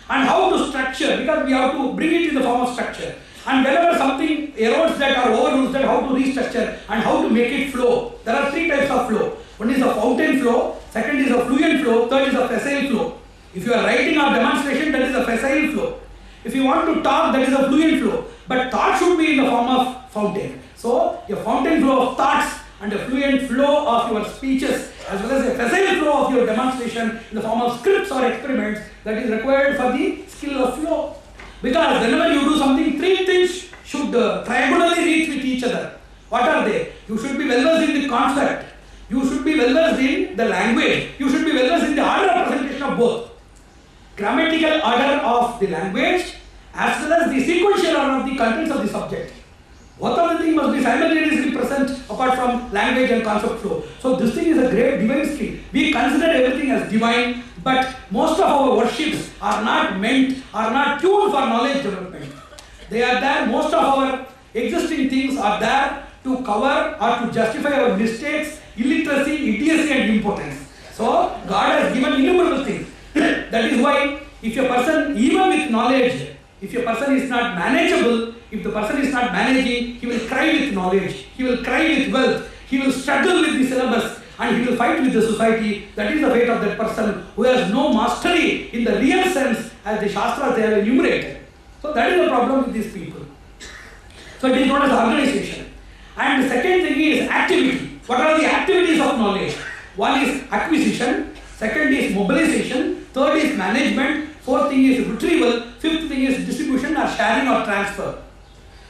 Speaker 1: and how to structure, because we have to bring it in the form of structure. And whenever something erodes that or overrules that, how to restructure and how to make it flow. There are 3 types of flow. One is a fountain flow, second is a fluent flow, third is a facile flow. If you are writing or demonstration, that is a facile flow. If you want to talk, that is a fluent flow. But thought should be in the form of fountain. So, a fountain flow of thoughts and a fluent flow of your speeches, as well as a facile flow of your demonstration in the form of scripts or experiments, that is required for the skill of flow. Because whenever you do something, 3 things should triagonally reach with each other. What are they? You should be well versed in the concept. You should be well versed in the language. You should be well versed in the order of presentation of both. Grammatical order of the language as well as the sequential order of the contents of the subject. Both of the things must be simultaneously present apart from language and concept flow. So this thing is a great divine skill. We consider everything as divine, but most of our worships are not tuned for knowledge development. They are there, most of our existing things are there to cover or to justify our mistakes, illiteracy, idiocy and impotence. So God has given innumerable things. That is why if a person, even with knowledge, if a person is not manageable, if the person is not managing, he will cry with knowledge, he will cry with wealth, he will struggle with the syllabus and he will fight with the society. That is the fate of that person who has no mastery in the real sense as the Shastras they have enumerated. So that is the problem with these people. So it is known as organization. And the second thing is activity. What are the activities of knowledge? One is acquisition, second is mobilization, third is management, fourth thing is retrieval, fifth thing is distribution or sharing or transfer.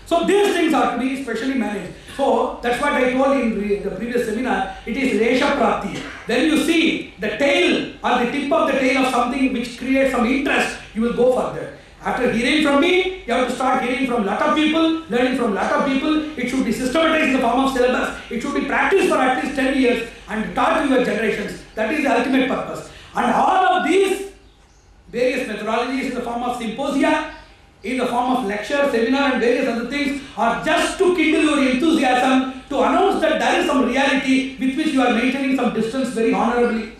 Speaker 1: So these things are to be specially managed. So that's what I told in the previous seminar. It is Resha Prapti. When you see the tail or the tip of the tail of something which creates some interest, you will go further. After hearing from me, you have to start hearing from lot of people, learning from lot of people. It should be systematized in the form of syllabus. It should be practiced for at least 10 years and taught to your generations. That is the ultimate purpose. And all of these various methodologies in the form of symposia, in the form of lecture, seminar and various other things are just to kindle your enthusiasm, to announce that there is some reality with which you are maintaining some distance very honorably.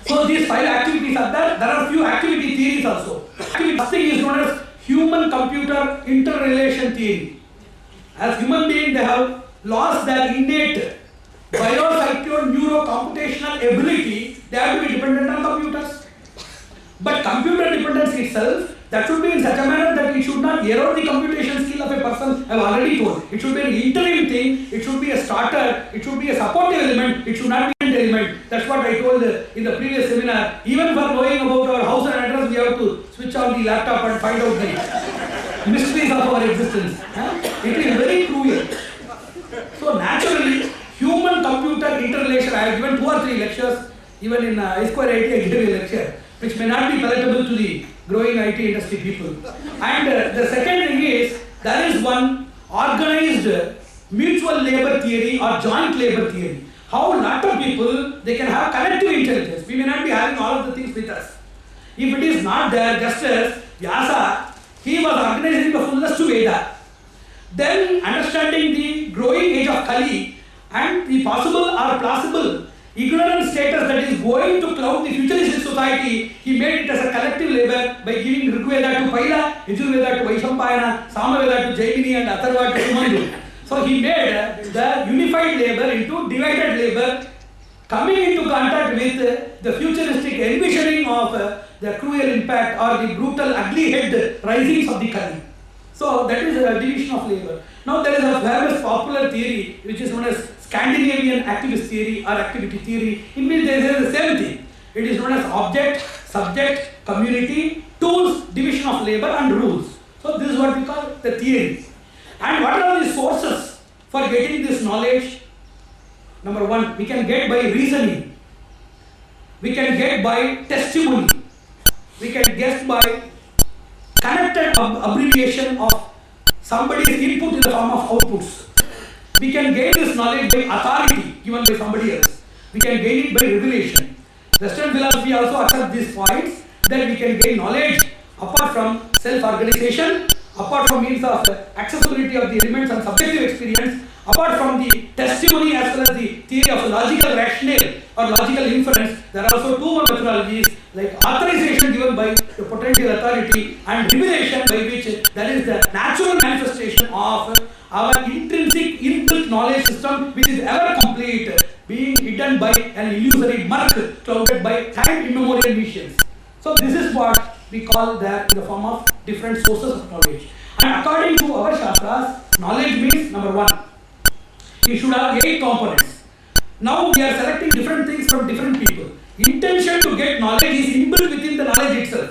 Speaker 1: So these 5 activities are there. There are few activity theories also. First thing is known as human-computer interrelation theory. As human beings, they have lost their innate bio-psycho-neuro-computational ability. They have to be dependent on computers. But computer dependence itself, that should be in such a manner that it should not erode the computation skill of a person. I have already told. It should be an interim thing, it should be a starter, it should be a supportive element, it should not be an element. That's what I told in the previous seminar. Even for knowing about our house and address, we have to switch on the laptop and find out the mysteries of our existence. It is very cruel. So naturally, human-computer interrelation, I have given 2 or 3 lectures, even in I2IT I gave a lecture, which may not be palatable to the growing IT industry people. And the second thing is, there is one organized mutual labor theory or joint labor theory. How a lot of people, they can have collective intelligence. We may not be having all of the things with us. If it is not there, just as Vyasa, he was organizing the fullness to Veda. Then understanding the growing age of Kali and the possible or plausible ignorant status that is going to cloud the futuristic society, he made it as a collective labor by giving Rigveda to Paila, Yajurveda to Vaishampayana, Samaveda to Jaimini and Atharva to Sumandu. So he made the unified labor into divided labor, coming into contact with the futuristic envisioning of the cruel impact or the brutal ugly head risings of the Kali. So that is a division of labor. Now there is a famous popular theory which is known as Scandinavian activist theory or activity theory, in which there is the same thing. It is known as object, subject, community, tools, division of labor and rules. So this is what we call the theory. And what are the sources for getting this knowledge? Number one, we can get by reasoning. We can get by testimony. We can get by connected abbreviation of somebody's input in the form of outputs. We can gain this knowledge by authority given by somebody else. We can gain it by revelation. Western philosophy also accepts these points that we can gain knowledge apart from self-organization, apart from means of accessibility of the elements and subjective experience, apart from the testimony as well as the theory of logical rationale or logical inference. There are also two more methodologies like authorization given by the potential authority and revelation, by which that is the natural manifestation of our intrinsic inbuilt knowledge system, which is ever complete, being hidden by an illusory murk clouded by time immemorial visions. So this is what we call that in the form of different sources of knowledge. And according to our Shastras, knowledge means number one, we should have 8 components. Now we are selecting different things from different people. Intention to get knowledge is inbuilt within the knowledge itself.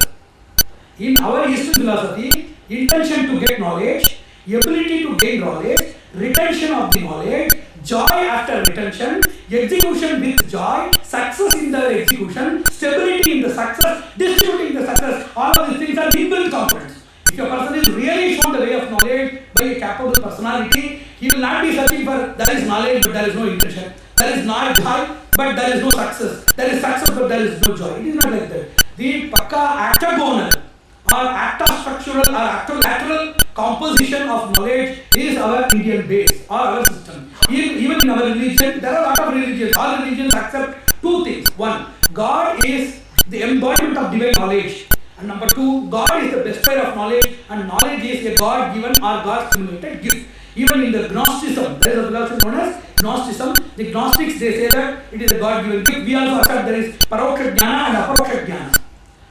Speaker 1: In our Eastern philosophy, intention to get knowledge, ability to gain knowledge, retention of the knowledge, joy after retention, execution with joy, success in the execution, stability in the success, distributing the success, all of these things are inbuilt components. If a person is really shown the way of knowledge by a capable personality, he will not be searching for there is knowledge but there is no intention, there is not joy but there is no success, there is success but there is no joy. It is not like that. The pakka octagonal or actostructural or actolateral composition of knowledge is our Indian base or our system. Even in our religion, there are a lot of religions. All religions accept two things. One, God is the embodiment of divine knowledge. And number two, God is the bestower of knowledge, and knowledge is a God-given or God-stimulated gift. Even in the Gnosticism, there is a philosophy known as Gnosticism. The Gnostics, they say that it is a God-given gift. We also accept there is Paroksha Jnana and Aparoksha Jnana.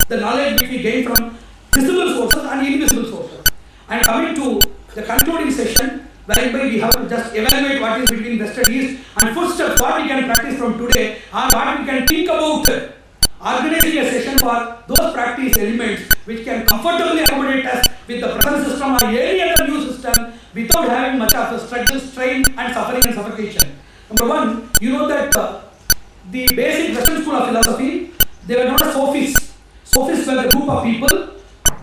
Speaker 1: The knowledge which we gain from visible sources and invisible sources. And coming to the concluding session, whereby we have to just evaluate what is between West and East and footsteps, what we can practice from today, or what we can think about organizing a session for those practice elements which can comfortably accommodate us with the present system or any other new system without having much of a struggle, strain and suffering and suffocation. Number one, you know that the basic Western school of philosophy, they were known as sophists. Sophists were the group of people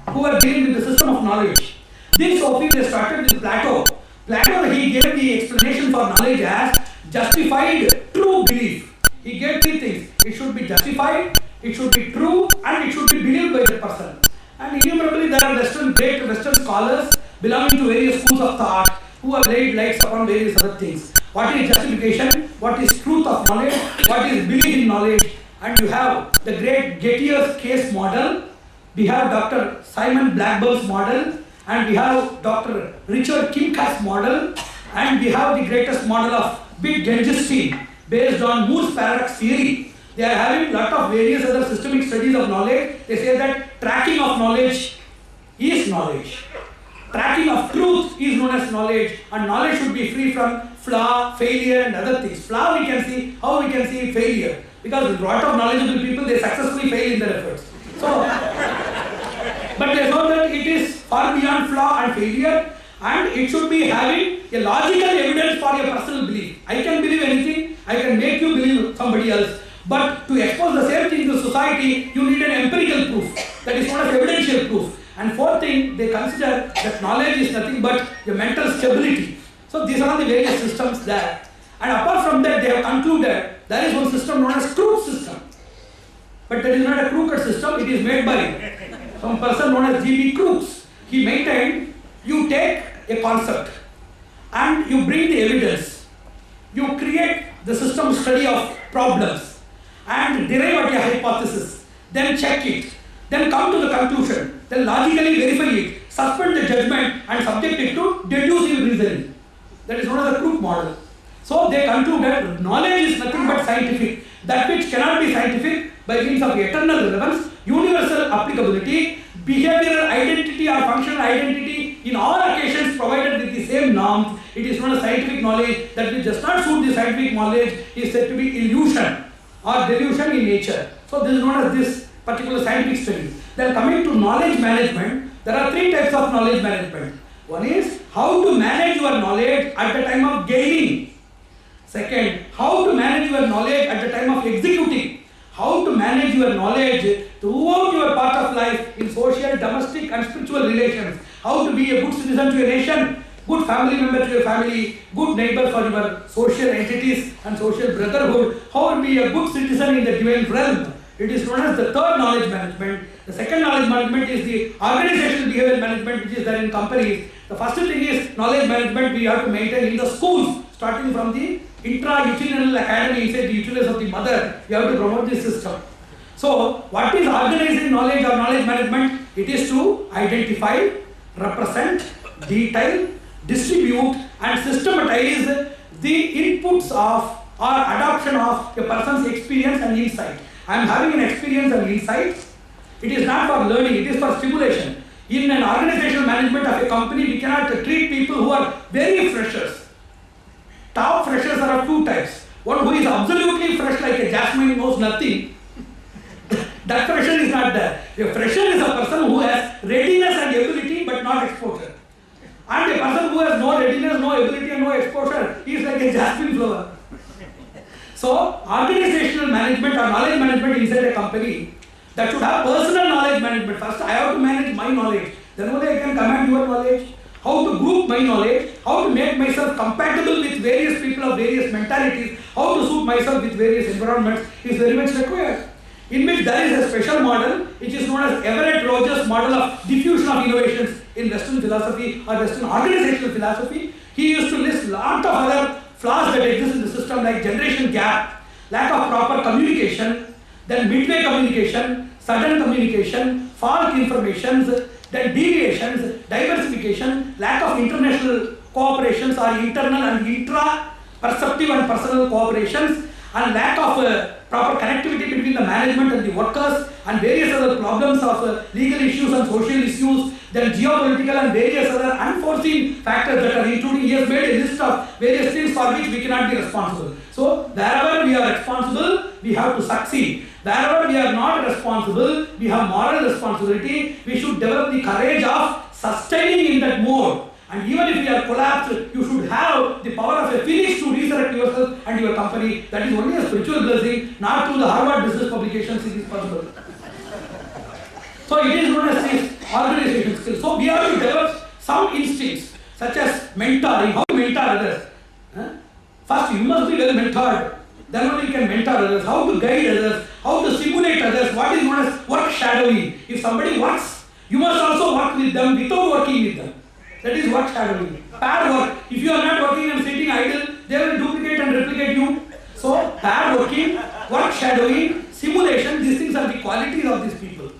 Speaker 1: who were dealing with the system of knowledge. These sophists, they started with Plato. Plato, he gave the explanation for knowledge as justified true belief. He gave 3 things. It should be justified, it should be true, and it should be believed by the person. And innumerably there are great Western scholars belonging to various schools of thought who have laid lights upon various other things. What is justification? What is truth of knowledge? What is belief in knowledge? And you have the great Getier's case model. We have Dr. Simon Blackburn's model, and we have Dr. Richard Kimcast's model, and we have the greatest model of Wittgenstein based on Moore's paradox theory. They are having lot of various other systemic studies of knowledge. They say that tracking of knowledge is knowledge. Tracking of truth is known as knowledge, and knowledge should be free from flaw, failure and other things. Flaw we can see, how we can see failure? Because a lot of knowledgeable people, they successfully fail in their efforts. So, but they know that it is far beyond flaw and failure, and it should be having a logical evidence for your personal belief. I can believe anything, I can make you believe somebody else. But to expose the same thing to society, you need an empirical proof. That is known as evidential proof. And fourth thing, they consider that knowledge is nothing but your mental stability. So these are the various systems there. And apart from that, they have concluded there is one system known as truth system. But that is not a crooked system, it is made by some person known as G.B. Crookes. He maintained you take a concept and you bring the evidence. You create the system study of problems and derive at a hypothesis, then check it, then come to the conclusion, then logically verify it, suspend the judgment and subject it to deductive reasoning. That is known as the Crookes model. So they conclude that knowledge is nothing but scientific. That which cannot be scientific by means of eternal relevance, universal applicability, behavioral identity or functional identity in all occasions provided with the same norms. It is known as scientific knowledge. That which does not suit the scientific knowledge is said to be illusion or delusion in nature. So this is known as this particular scientific studies. Then coming to knowledge management, there are three types of knowledge management. One is how to manage your knowledge at the time of gaining. Second, how to manage your knowledge at the time of executing. How to manage your knowledge throughout your part of life in social, domestic and spiritual relations. How to be a good citizen to your nation, good family member to your family, good neighbor for your social entities and social brotherhood. How to be a good citizen in the divine realm. It is known as the third knowledge management. The second knowledge management is the organizational behavior management, which is there in companies. The first thing is knowledge management we have to maintain in the schools, starting from the intra-uterine academy inside the uterus of the mother. You have to promote this system. So, what is organizing knowledge or knowledge management? It is to identify, represent, detail, distribute and systematize the inputs of or adoption of a person's experience and insight. I am having an experience and insight. It is not for learning, it is for stimulation. In an organizational management of a company, we cannot treat people who are very freshers. Top freshers are of two types. One who is absolutely fresh like a jasmine, knows nothing. That fresher is not there. A fresher is a person who has readiness and ability but not exposure. And a person who has no readiness, no ability and no exposure is like a jasmine flower. So, organizational management or knowledge management inside a company, that should have personal knowledge management. First, I have to manage my knowledge. Then only I can command your knowledge. How to group my knowledge, how to make myself compatible with various people of various mentalities, how to suit myself with various environments is very much required. In which there is a special model which is known as Everett Rogers model of diffusion of innovations in Western philosophy or Western organizational philosophy. He used to list lot of other flaws that exist in the system like generation gap, lack of proper communication, then midway communication, sudden communication, false informations, then deviations, diversification, lack of international cooperations or internal and intra-perceptive and personal cooperations, and lack of proper connectivity between the management and the workers, and various other problems of legal issues and social issues, then geopolitical and various other unforeseen factors that are including. He has made a list of various things for which we cannot be responsible. So, wherever we are responsible, we have to succeed. Wherever we are not responsible, we have moral responsibility. We should develop the courage of sustaining in that mode. And even if we are collapsed, you should have the power of a phoenix to resurrect yourself and your company. That is only a spiritual blessing, not through the Harvard business publications it is possible. So it is known as the organization skills. So we have to develop some instincts such as mentoring, how to mentor others. First you must be well mentored. Then only you can mentor others, how to guide others, how to simulate others, what is known as work shadowing. If somebody works, you must also work with them without working with them. That is work shadowing. Pair work. If you are not working and sitting idle, they will duplicate and replicate you. So, pair working, work shadowing, simulation, these things are the qualities of these people.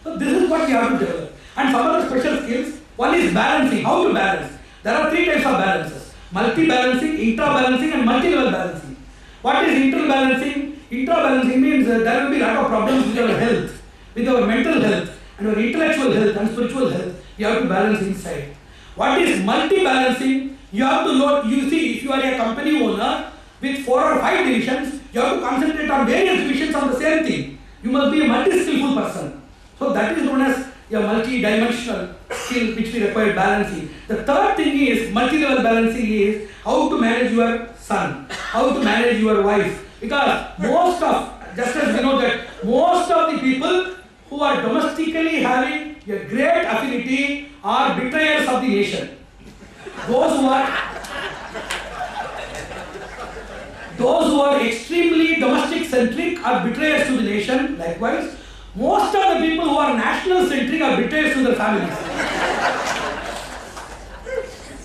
Speaker 1: So, this is what you have to develop. And some other special skills, one is balancing, how to balance. There are three types of balances. Multi-balancing, intra-balancing and multi-level balancing. What is inter-balancing? Intra-balancing means there will be a lot of problems with our health, with our mental health, and our intellectual health and spiritual health. You have to balance inside. What is multi-balancing? You have to load, you see, if you are a company owner with 4 or 5 divisions, you have to concentrate on various divisions on the same thing. You must be a multi-skillful person. So that is known as a multi-dimensional skill which we require balancing. The third thing is, multi-level balancing is how to manage your son, how to manage your wife. Because most of, just as we know that most of the people who are domestically having a great affinity are betrayers of the nation. Those who are extremely domestic centric are betrayers to the nation. Likewise, most of the people who are national centric are betrayers to their families.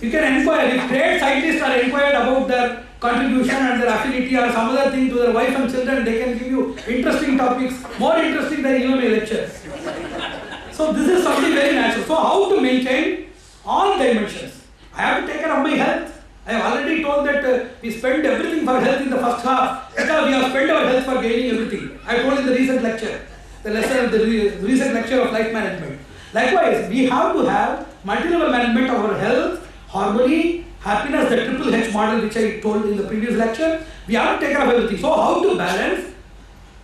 Speaker 1: You can inquire, if great scientists are inquired about their contribution and their affinity or some other thing to their wife and children, they can give you interesting topics, more interesting than even my lectures. So this is something very natural. So how to maintain all dimensions? I have to take care of my health. I have already told that we spend everything for health in the first half because we have spent our health for gaining everything. I told in the recent lecture, the recent lecture of life management. Likewise, we have to have multi-level management of our health, harmony, happiness, the triple H model which I told in the previous lecture. We have to take care of everything. So how to balance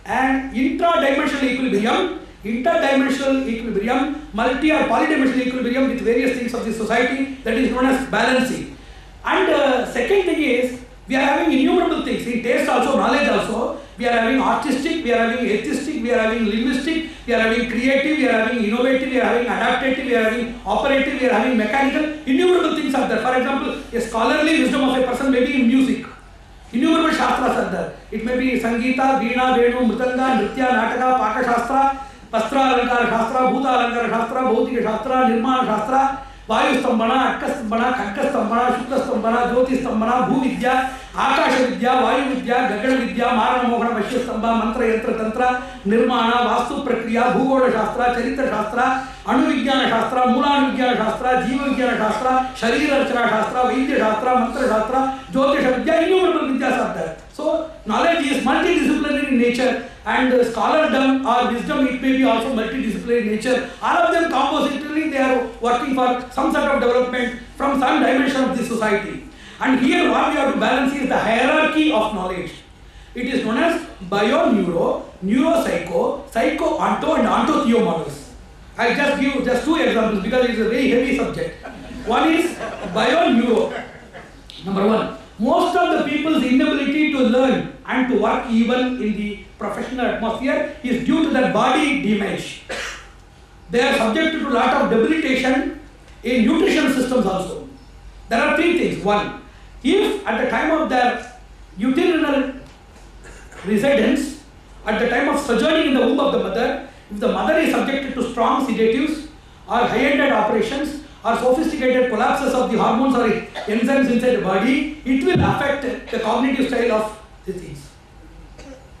Speaker 2: and intra-dimensional equilibrium, interdimensional equilibrium, multi or polydimensional equilibrium with various things of the society, that is known as balancing. And second thing is, we are having innumerable things in taste also, knowledge also. We are having artistic, we are having atheistic, we are having linguistic, we are having creative, we are having innovative, we are having adaptative, we are having operative, we are having mechanical. Innumerable things are there. For example, a scholarly wisdom of a person may be in music. Innumerable shastras are there. It may be Sangeeta, Veena, Venu, Mritanga, Nritya, Nataka, Paka Shastra, Pastra Alankara Shastra, Bhuta Alankara Shastra, Bhautika Shastra, Nirmana Shastra, Vayu Stambhana, Akka Stambhana, Khadga Stambhana, Shukla Stambhana, Jyoti Stambhana, Bhu Vidya, Akasha Vidya, Vayu Vidya, Gagana Vidya, Marana Mohana, Vashya Stambha, Mantra Yantra Tantra, Nirmana, Vastu Prakriya, Bhugoda Shastra, Charitra Shastra, Anu Vigyana Shastra, Mula Vigyana Shastra, Jiva Vigyana Shastra, Sharira Rachana Shastra, Vaidya Shastra, Mantra Shastra, Jyotisha Vidya, innumerable Vidyas are there. So, knowledge is multidisciplinary in nature, and scholardom or wisdom, it may be also multidisciplinary in nature. All of them compositorily, they are working for some sort of development from some dimension of the society. And here what we have to balance is the hierarchy of knowledge. It is known as bio-neuro, neuropsycho, psycho-onto and onto-theo models. I just give just two examples because it is a very heavy subject. One is bio-neuro. Number one, most of the people's inability to learn and to work even in the professional atmosphere is due to their body damage. They are subjected to a lot of debilitation in nutrition systems also. There are three things. One, if at the time of their uterine residence, at the time of sojourning in the womb of the mother, if the mother is subjected to strong sedatives or high-ended operations or sophisticated collapses of the hormones or enzymes inside the body, it will affect the cognitive style of the things,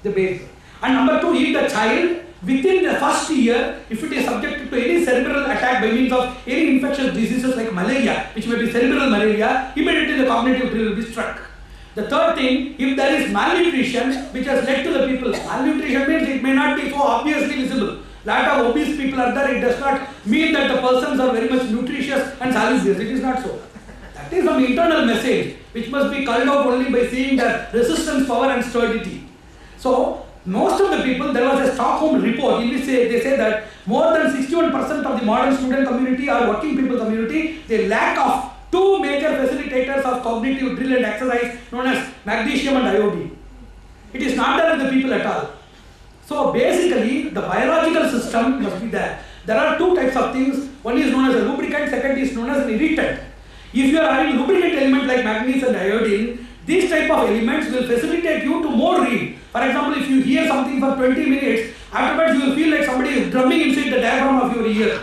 Speaker 2: the baby. And number two, if the child within the first year, if it is subjected to any cerebral attack by means of any infectious diseases like malaria, which may be cerebral malaria, immediately the cognitive tree will be struck. The third thing, if there is malnutrition which has led to the people, malnutrition means it may not be so obviously visible. Lot of obese people are there, it does not mean that the persons are very much nutritious and salubrious. It is not so. That is some internal message which must be called out only by seeing the resistance power and sturdity. So, most of the people, there was a Stockholm report in which they say that more than 61% of the modern student community or working people community, they lack of two major facilitators of cognitive drill and exercise known as magnesium and iodine. It is not there with the people at all. So basically, the biological system must be there. There are two types of things. One is known as a lubricant, second is known as an irritant. If you are having lubricant element like magnesium and iodine, these type of elements will facilitate you to more read. For example, if you hear something for 20 minutes, afterwards you will feel like somebody is drumming inside the diaphragm of your ear.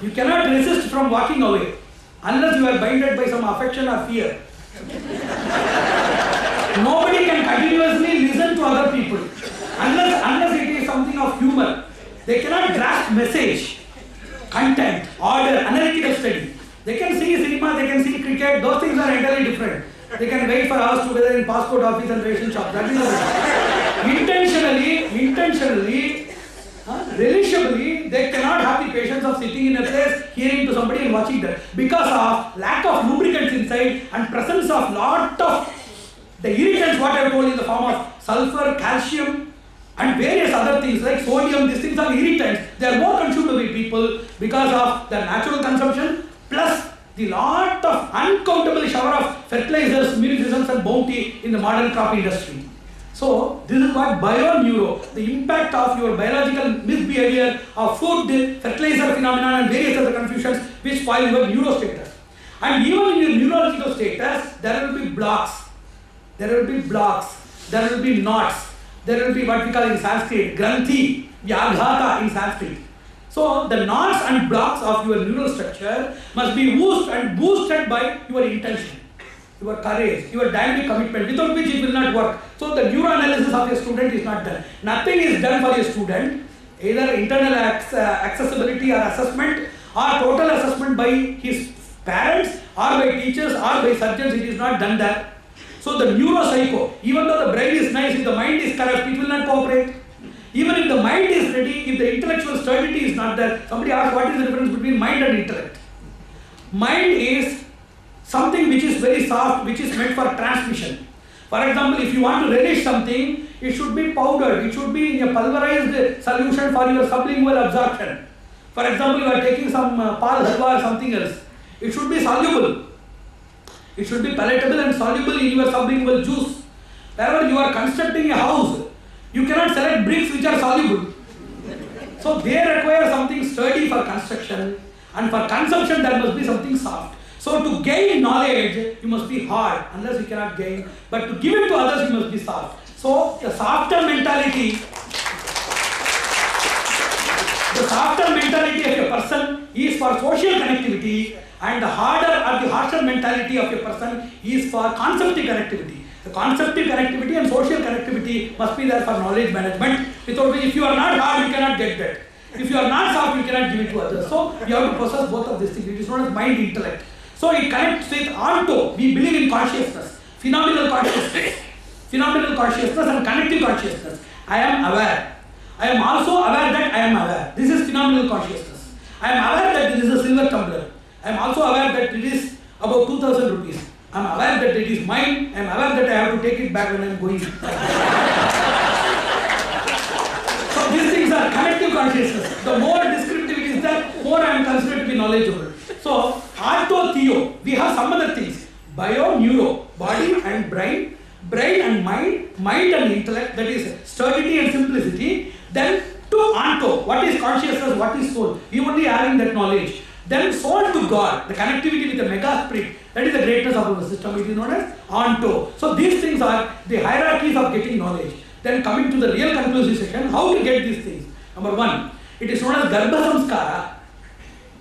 Speaker 2: You cannot resist from walking away unless you are binded by some affection or fear. Nobody can continuously listen to other people unless it is something of humor. They cannot grasp message, content, order, analytical study. They can see cinema, they can see cricket, those things are entirely different. They can wait for hours together in passport office and ration shop. That is intentionally, relishably, they cannot have the patience of sitting in a place, hearing to somebody and watching that. Because of lack of lubricants inside and presence of lot of the irritants, what I have told in the form of sulfur, calcium and various other things like sodium, these things are irritants. They are more consumed by people because of their natural consumption plus the lot of uncountable shower of fertilizers, munificence and bounty in the modern crop industry. So, this is what bio-neuro, the impact of your biological misbehavior of food, fertilizer phenomenon and various other confusions which spoil your neuro status. And even in your neurological status, there will be blocks, there will be knots, there will be what we call in Sanskrit, granthi, vyaghata in Sanskrit. So, the knots and blocks of your neural structure must be boosted by your intention, your courage, your dynamic commitment, without which it will not work. So, the neuroanalysis of a student is not done. Nothing is done for a student, either internal accessibility or assessment or total assessment by his parents or by teachers or by surgeons, it is not done there. So, the neuropsycho, even though the brain is nice, if the mind is corrupt, it will not cooperate. Even if the mind is ready, if the intellectual sturdity is not there, somebody asks what is the difference between mind and intellect. Mind is something which is very soft, which is meant for transmission. For example, if you want to relish something, it should be powdered, it should be in a pulverized solution for your sublingual absorption. For example, you are taking some pal halwa or something else, it should be soluble. It should be palatable and soluble in your sublingual juice. Wherever you are constructing a house, you cannot select bricks which are soluble. So they require something sturdy for construction, and for consumption there must be something soft. So to gain knowledge, you must be hard, unless you cannot gain. But to give it to others, you must be soft. So the softer mentality of a person is for social connectivity, and the harder or the harsher mentality of a person is for conceptive connectivity. The conceptive connectivity and social connectivity must be there for knowledge management, without which if you are not hard, you cannot get that. If you are not soft, you cannot give it to others. So you have to possess both of these things. It is known as mind intellect. So it connects with onto. We believe in consciousness, phenomenal consciousness and connective consciousness. I am aware. I am also aware that I am aware. This is phenomenal consciousness. I am aware that this is a silver tumbler. I am also aware that it is about 2,000 rupees. I am aware that it is mine. I am aware that I have to take it back when I am going. So these things are connective consciousness. The more descriptive it is there, more I am considered to be knowledgeable. So, Arto Theo, we have some other things. Bio, neuro, body and brain and mind and intellect, that is sturdity and simplicity. Then to Anto, what is consciousness, what is soul? We only having that knowledge. Then soul to God, the connectivity with the mega spirit, that is the greatness of our system. It is known as Anto. So these things are the hierarchies of getting knowledge. Then coming to the real conclusive section, how to get these things? Number one, it is known as Garbha Samskara.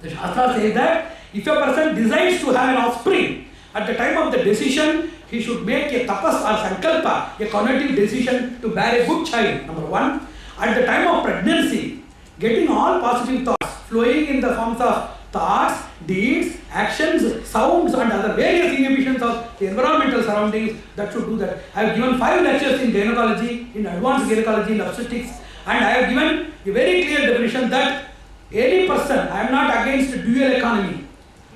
Speaker 2: The Shastra says that if a person decides to have an offspring, at the time of the decision, he should make a tapas or sankalpa, a cognitive decision to bear a good child. Number one, at the time of pregnancy, getting all positive thoughts flowing in the forms of thoughts, deeds, actions, sounds and other various inhibitions of the environmental surroundings, that should do that. I have given 5 lectures in gynecology, in advanced gynecology, in obstetrics, and I have given a very clear definition that any person, I am not against dual economy,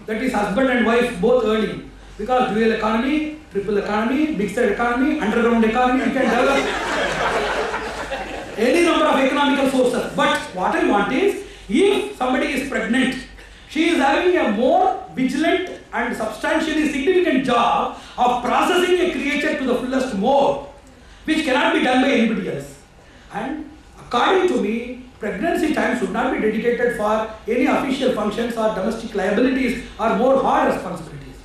Speaker 2: that is husband and wife both earning, because dual economy, triple economy, mixed economy, underground economy, you can develop any number of economical sources. But what I want is, if somebody is pregnant, she is having a more vigilant and substantially significant job of processing a creature to the fullest mode, which cannot be done by anybody else. And according to me, pregnancy time should not be dedicated for any official functions or domestic liabilities or more hard responsibilities.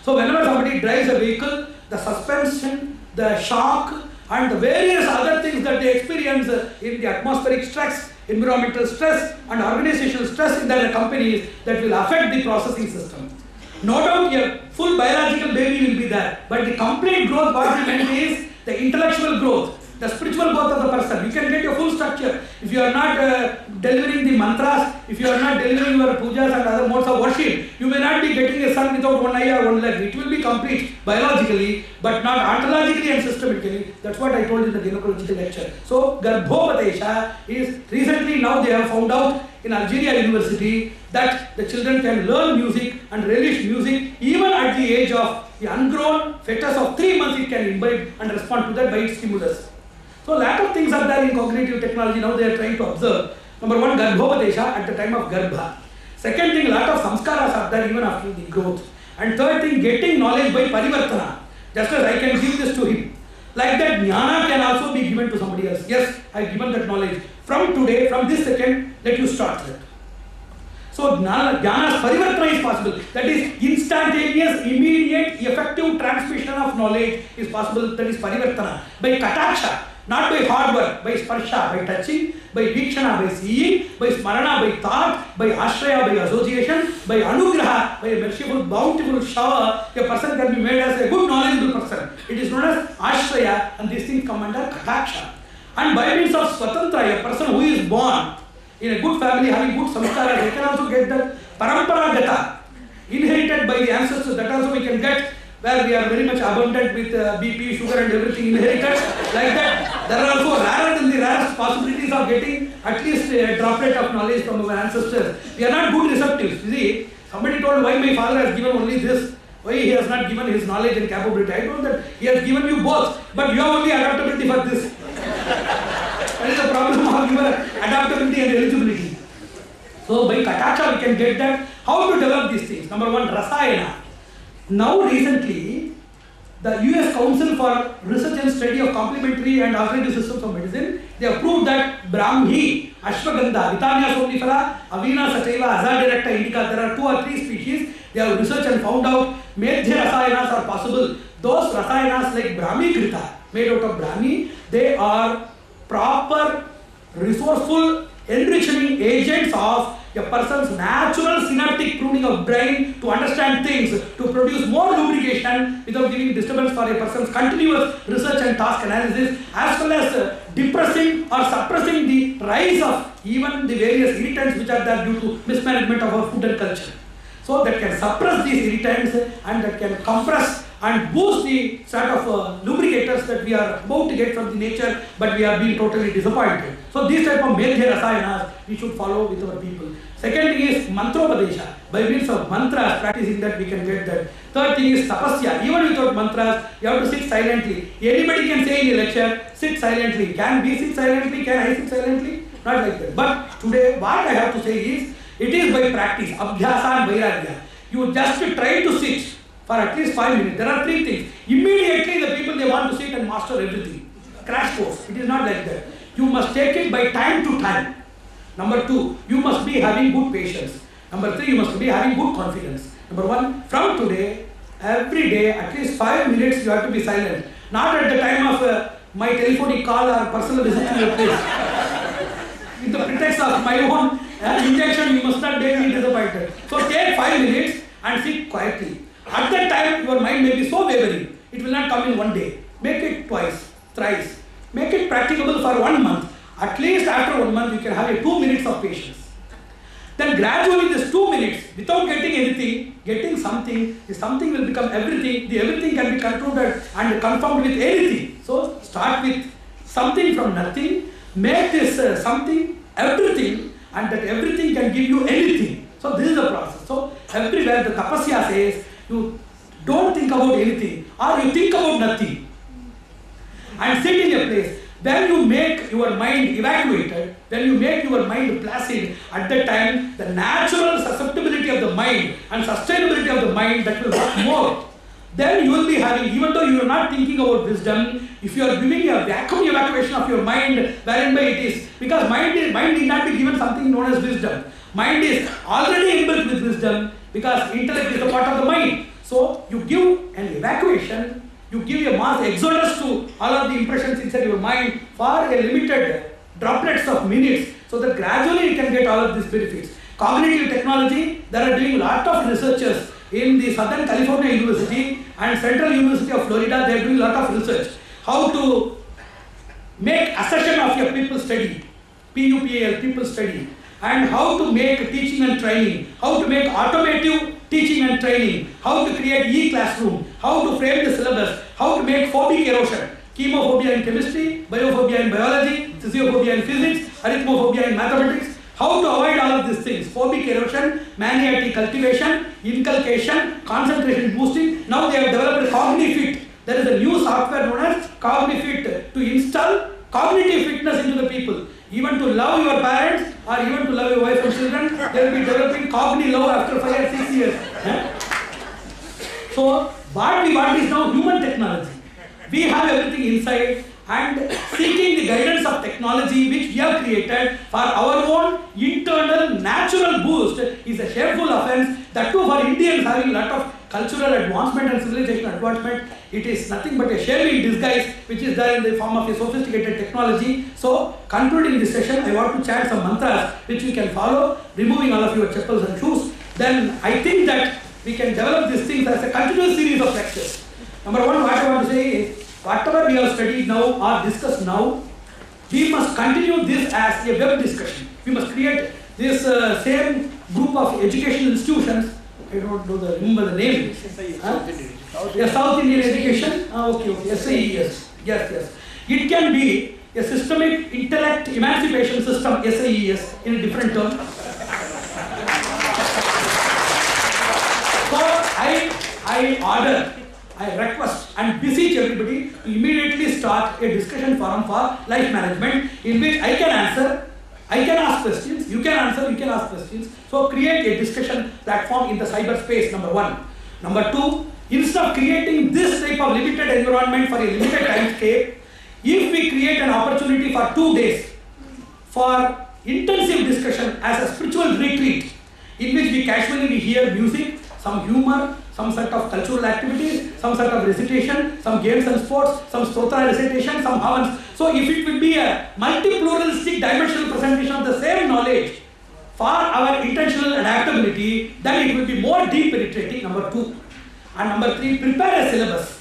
Speaker 2: So whenever somebody drives a vehicle, the suspension, the shock and the various other things that they experience in the atmospheric stress, environmental stress and organizational stress in their companies, that will affect the processing system. No doubt a full biological baby will be there, but the complete growth what we meant is the intellectual growth, the spiritual growth of the person. You can get your full structure. If you are not delivering the mantras, if you are not delivering your pujas and other modes of worship, you may not be getting a son without one eye or one leg. It will be complete biologically, but not ontologically and systemically. That's what I told in the gynecological lecture. So, Garbhopadesha is, recently now they have found out in Algeria University that the children can learn music and relish music even at the age of the ungrown fetus of 3 months. It can imbibe and respond to that by its stimulus. So, lot of things are there in cognitive technology. Now they are trying to observe. Number one, Garbhopadesha at the time of Garbha. Second thing, lot of samskaras are there even after the growth. And third thing, getting knowledge by parivartana. Just as I can give this to him. Like that, jnana can also be given to somebody else. Yes, I have given that knowledge. From today, from this second, let you start that. So, jnana's parivartana is possible. That is instantaneous, immediate, effective transmission of knowledge is possible. That is parivartana. By kataksha. Not by hard work, by sparsha, by touching, by vikshana, by seeing, by smarana, by thought, by ashraya, by association, by anugraha, by a merciful, bountiful shower, a person can be made as a good knowledgeable person. It is known as ashraya, and these things come under kataksha. And by means of swatantra, a person who is born in a good family, having good samskara, they can also get that paramparagata, inherited by the ancestors. That also we can get, where we are very much abundant with BP, sugar and everything inherited. Like that, there are also rarer than the rarest possibilities of getting at least a droplet of knowledge from our ancestors. We are not good receptives. You see, somebody told why my father has given only this. why he has not given his knowledge and capability. I know that he has given you both, but you have only adaptability for this. That is the problem of your adaptability and eligibility. So by Kataksha we can get that. How to develop these things? Number one, Rasayana. Now recently, the US Council for Research and Study of Complementary and Alternative Systems of Medicine, they have proved that Brahmi, Ashwagandha, Withania somnifera, Avena sativa, Azadiracta indica, there are 2 or 3 species. They have researched and found out Medhya Rasayanas are possible. Those Rasayanas like Brahmi Krita, made out of Brahmi, they are proper, resourceful, enriching agents of a person's natural synaptic pruning of brain to understand things, to produce more lubrication without giving disturbance for a person's continuous research and task analysis, as well as depressing or suppressing the rise of even the various irritants which are there due to mismanagement of our food and culture. So that can suppress these irritants and that can compress and boost the sort of lubricators that we are about to get from the nature, but we are being totally disappointed. So these type of Medhya Rasayanas we should follow with our people. Second thing is Mantropadesha. By means of mantras, practicing that we can get that. Third thing is Tapasya. Even without mantras, you have to sit silently. Anybody can say in a lecture, sit silently. Can we sit silently? Can I sit silently? Not like that. But today what I have to say is, it is by practice, Abhyasa and Vairagya. You just try to sit for at least 5 minutes. There are 3 things. Immediately the people, they want to sit and master everything. Crash course. It is not like that. You must take it by time to time. Number 2, you must be having good patience. Number 3, you must be having good confidence. Number 1, from today, every day, at least 5 minutes you have to be silent. Not at the time of my telephonic call or personal visit to your place. With the pretext of my own injection, you must not make me disappointed. So take 5 minutes and sit quietly. At that time, your mind may be so wavering. It will not come in one day. Make it twice, thrice. Make it practicable for 1 month. At least after 1 month, you can have a 2 minutes of patience. Then gradually this 2 minutes, without getting anything, getting something, the something will become everything. The everything can be concluded and confirmed with anything. So start with something from nothing, make this something, everything, and that everything can give you anything. So this is the process. So everywhere the Tapasya says, you don't think about anything, or you think about nothing. And sit in a place. When you make your mind evacuated, when you make your mind placid, at that time, the natural susceptibility of the mind and sustainability of the mind that will work more. Then you will be having, even though you are not thinking about wisdom, if you are giving a vacuum evacuation of your mind, wherein by it is, because mind need not be given something known as wisdom. Mind is already inbuilt with wisdom, because intellect is a part of the mind. So you give an evacuation, you give a mass exodus to all of the impressions inside your mind for a limited droplets of minutes, so that gradually you can get all of these benefits. Cognitive technology, there are doing a lot of researchers in the Southern California University and Central University of Florida. They are doing a lot of research. How to make accession of your people study, PUPAL, people study, and how to make teaching and training, how to make automative teaching and training, how to create e-classroom, how to frame the syllabus, how to make phobic erosion, chemophobia in chemistry, biophobia in biology, physiophobia in physics, arithmophobia in mathematics, how to avoid all of these things, phobic erosion, maniatic cultivation, inculcation, concentration boosting. Now they have developed Cognifit. There is a new software known as Cognifit to install cognitive fitness into the people. Even to love your parents or even to love your wife and children, they will be developing Cogni-Love after 5 or 6 years. So, what is now human technology. We have everything inside, and seeking the guidance of technology which we have created for our own internal natural boost is a shameful offense. That too for Indians having a lot of cultural advancement and civilization advancement, it is nothing but a shame in disguise which is there in the form of a sophisticated technology. So, concluding this session, I want to chant some mantras which we can follow, removing all of your chappals and shoes. Then I think that we can develop these things as a continuous series of lectures. Number 1, what I want to say is, whatever we have studied now or discussed now, we must continue this as a web discussion. We must create this same group of educational institutions. I don't know remember the name. South Indian Education. Okay. SIES. Yes. It can be a systemic intellect emancipation system, SIES, in a different term. So I I request and beseech everybody to immediately start a discussion forum for life management in which I can answer, I can ask questions, you can answer, you can ask questions. So create a discussion platform in the cyberspace, number one. Number two, instead of creating this type of limited environment for a limited time scape, if we create an opportunity for 2 days for intensive discussion as a spiritual retreat in which we hear music, some humor, some sort of cultural activities, some sort of recitation, some games and sports, some stotra recitation, some havans. So if it will be a multi-pluralistic dimensional presentation of the same knowledge for our intentional adaptability, then it will be more deep penetrating, number two. And number three, prepare a syllabus.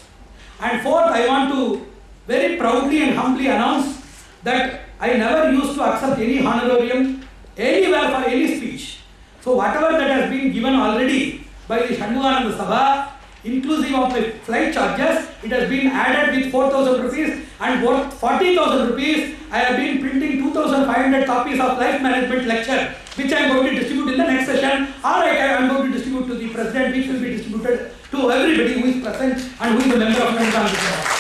Speaker 2: And fourth, I want to very proudly and humbly announce that I never used to accept any honorarium anywhere for any speech. So whatever that has been given already by the Shanmugananda Sabha, inclusive of my flight charges, it has been added with 4,000 rupees and worth 40,000 rupees. I have been printing 2,500 copies of life management lecture, which I am going to distribute in the next session, or I am going to distribute to the president, which will be distributed to everybody who is present and who is a member of Shanmugananda Sabha.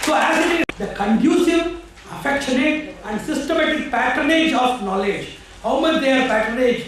Speaker 2: So as it is, the conducive, affectionate and systematic patronage of knowledge, how much their patronage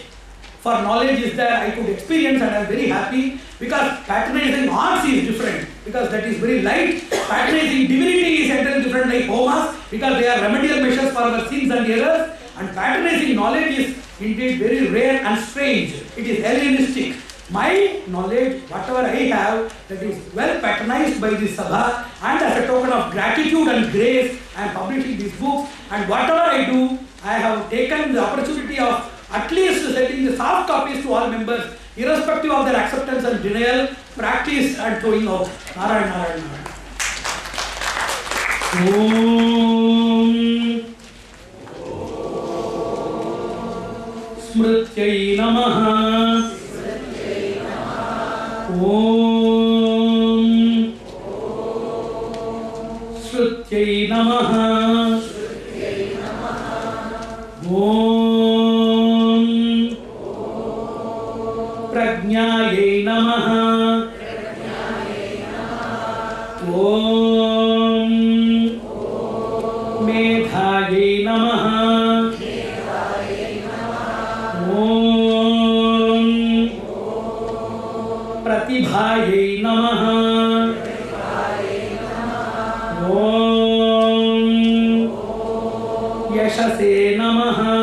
Speaker 2: for knowledge is there, I could experience, and I am very happy, because patronizing arts is different, because that is very light. Patronizing divinity is entirely different, like homas, because they are remedial measures for our sins and errors, and patronizing knowledge is indeed very rare and strange. It is Hellenistic. My knowledge, whatever I have, that is well patronized by the Sabha, and as a token of gratitude and grace, I am publishing these books, and whatever I do, I have taken the opportunity of at least sending the soft copies to all members, irrespective of their acceptance and denial, practice and throwing out. Narayan, Narayan, Narayan. Om Smrityai Namaha. Om Shrutyai Namaha. Om Prajnayai Namaha. Om Medhayai Namaha. Om Pratibhayai Namaha. Om Yashase Namaha.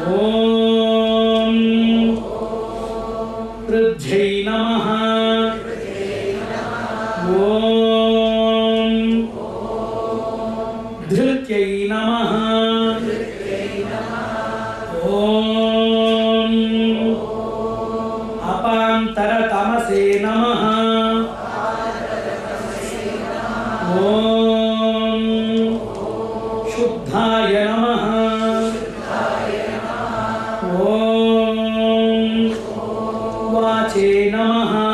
Speaker 2: Om Ridhyai Namaha. Om Dhrityai Namaha. Om Apantara Tamase Namaha. Om Shuddhaya Namaha. Om Vache Namaha.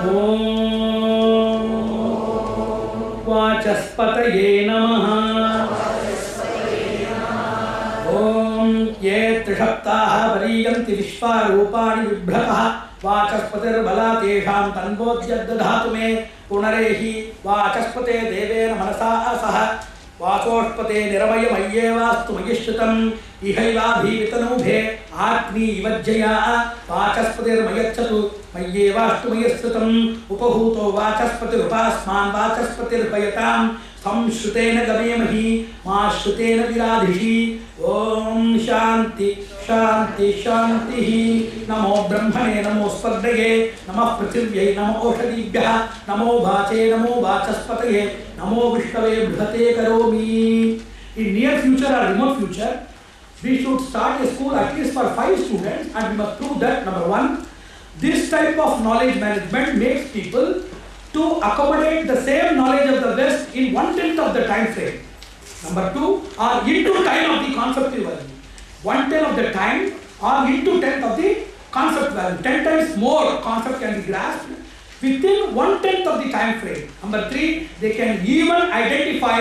Speaker 2: Om Vachaspataye Namaha. Om Ye Trishaptaha Variyanti Vishwarupani Vibhrataha Vachaspatirbala Tesham Tanvodhyadadhatu me Punarehi Vachaspate Devena Manasa Asaha Vachospate Niramayamayyevastu Mayishritam Ihaiva Bhivitanubhe Atmi Vajjaya Vachaspatirmayachatu Mayyevastu Mayishritam Upahuto Vachaspatirupasman Vachaspatirpayatam Samshrutena Gamemahi Mashrutena Viradhishi Om Shanti Shanti Shanti Namo Brahmane Namo Spardaye Namah Prithivye Namo Oshadibhya Namo Bhache Namo Vachaspataye Namo Vishnave Bhrate Karomi. In near future or remote future, we should start a school at least for 5 students, and we must prove that, number one, this type of knowledge management makes people to accommodate the same knowledge of the West in 1/10 of the time frame. Number two, or into time of the conceptual value. 1/10 of the time or into 10th of the concept value. 10 times more concept can be grasped within 1/10 of the time frame. Number three, they can even identify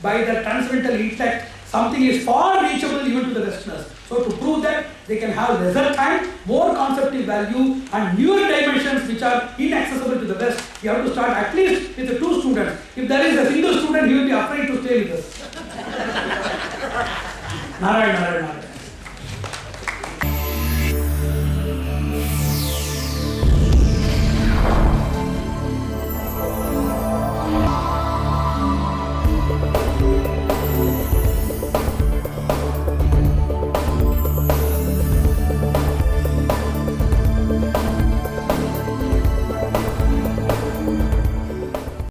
Speaker 2: by the transcendental intellect something is far reachable even to the Westerners. So to prove that, they can have lesser time, more conceptual value, and newer dimensions which are inaccessible to the West. You have to start at least with the 2 students. If there is a single student, he will be afraid to stay with us. Narayana, Narayana.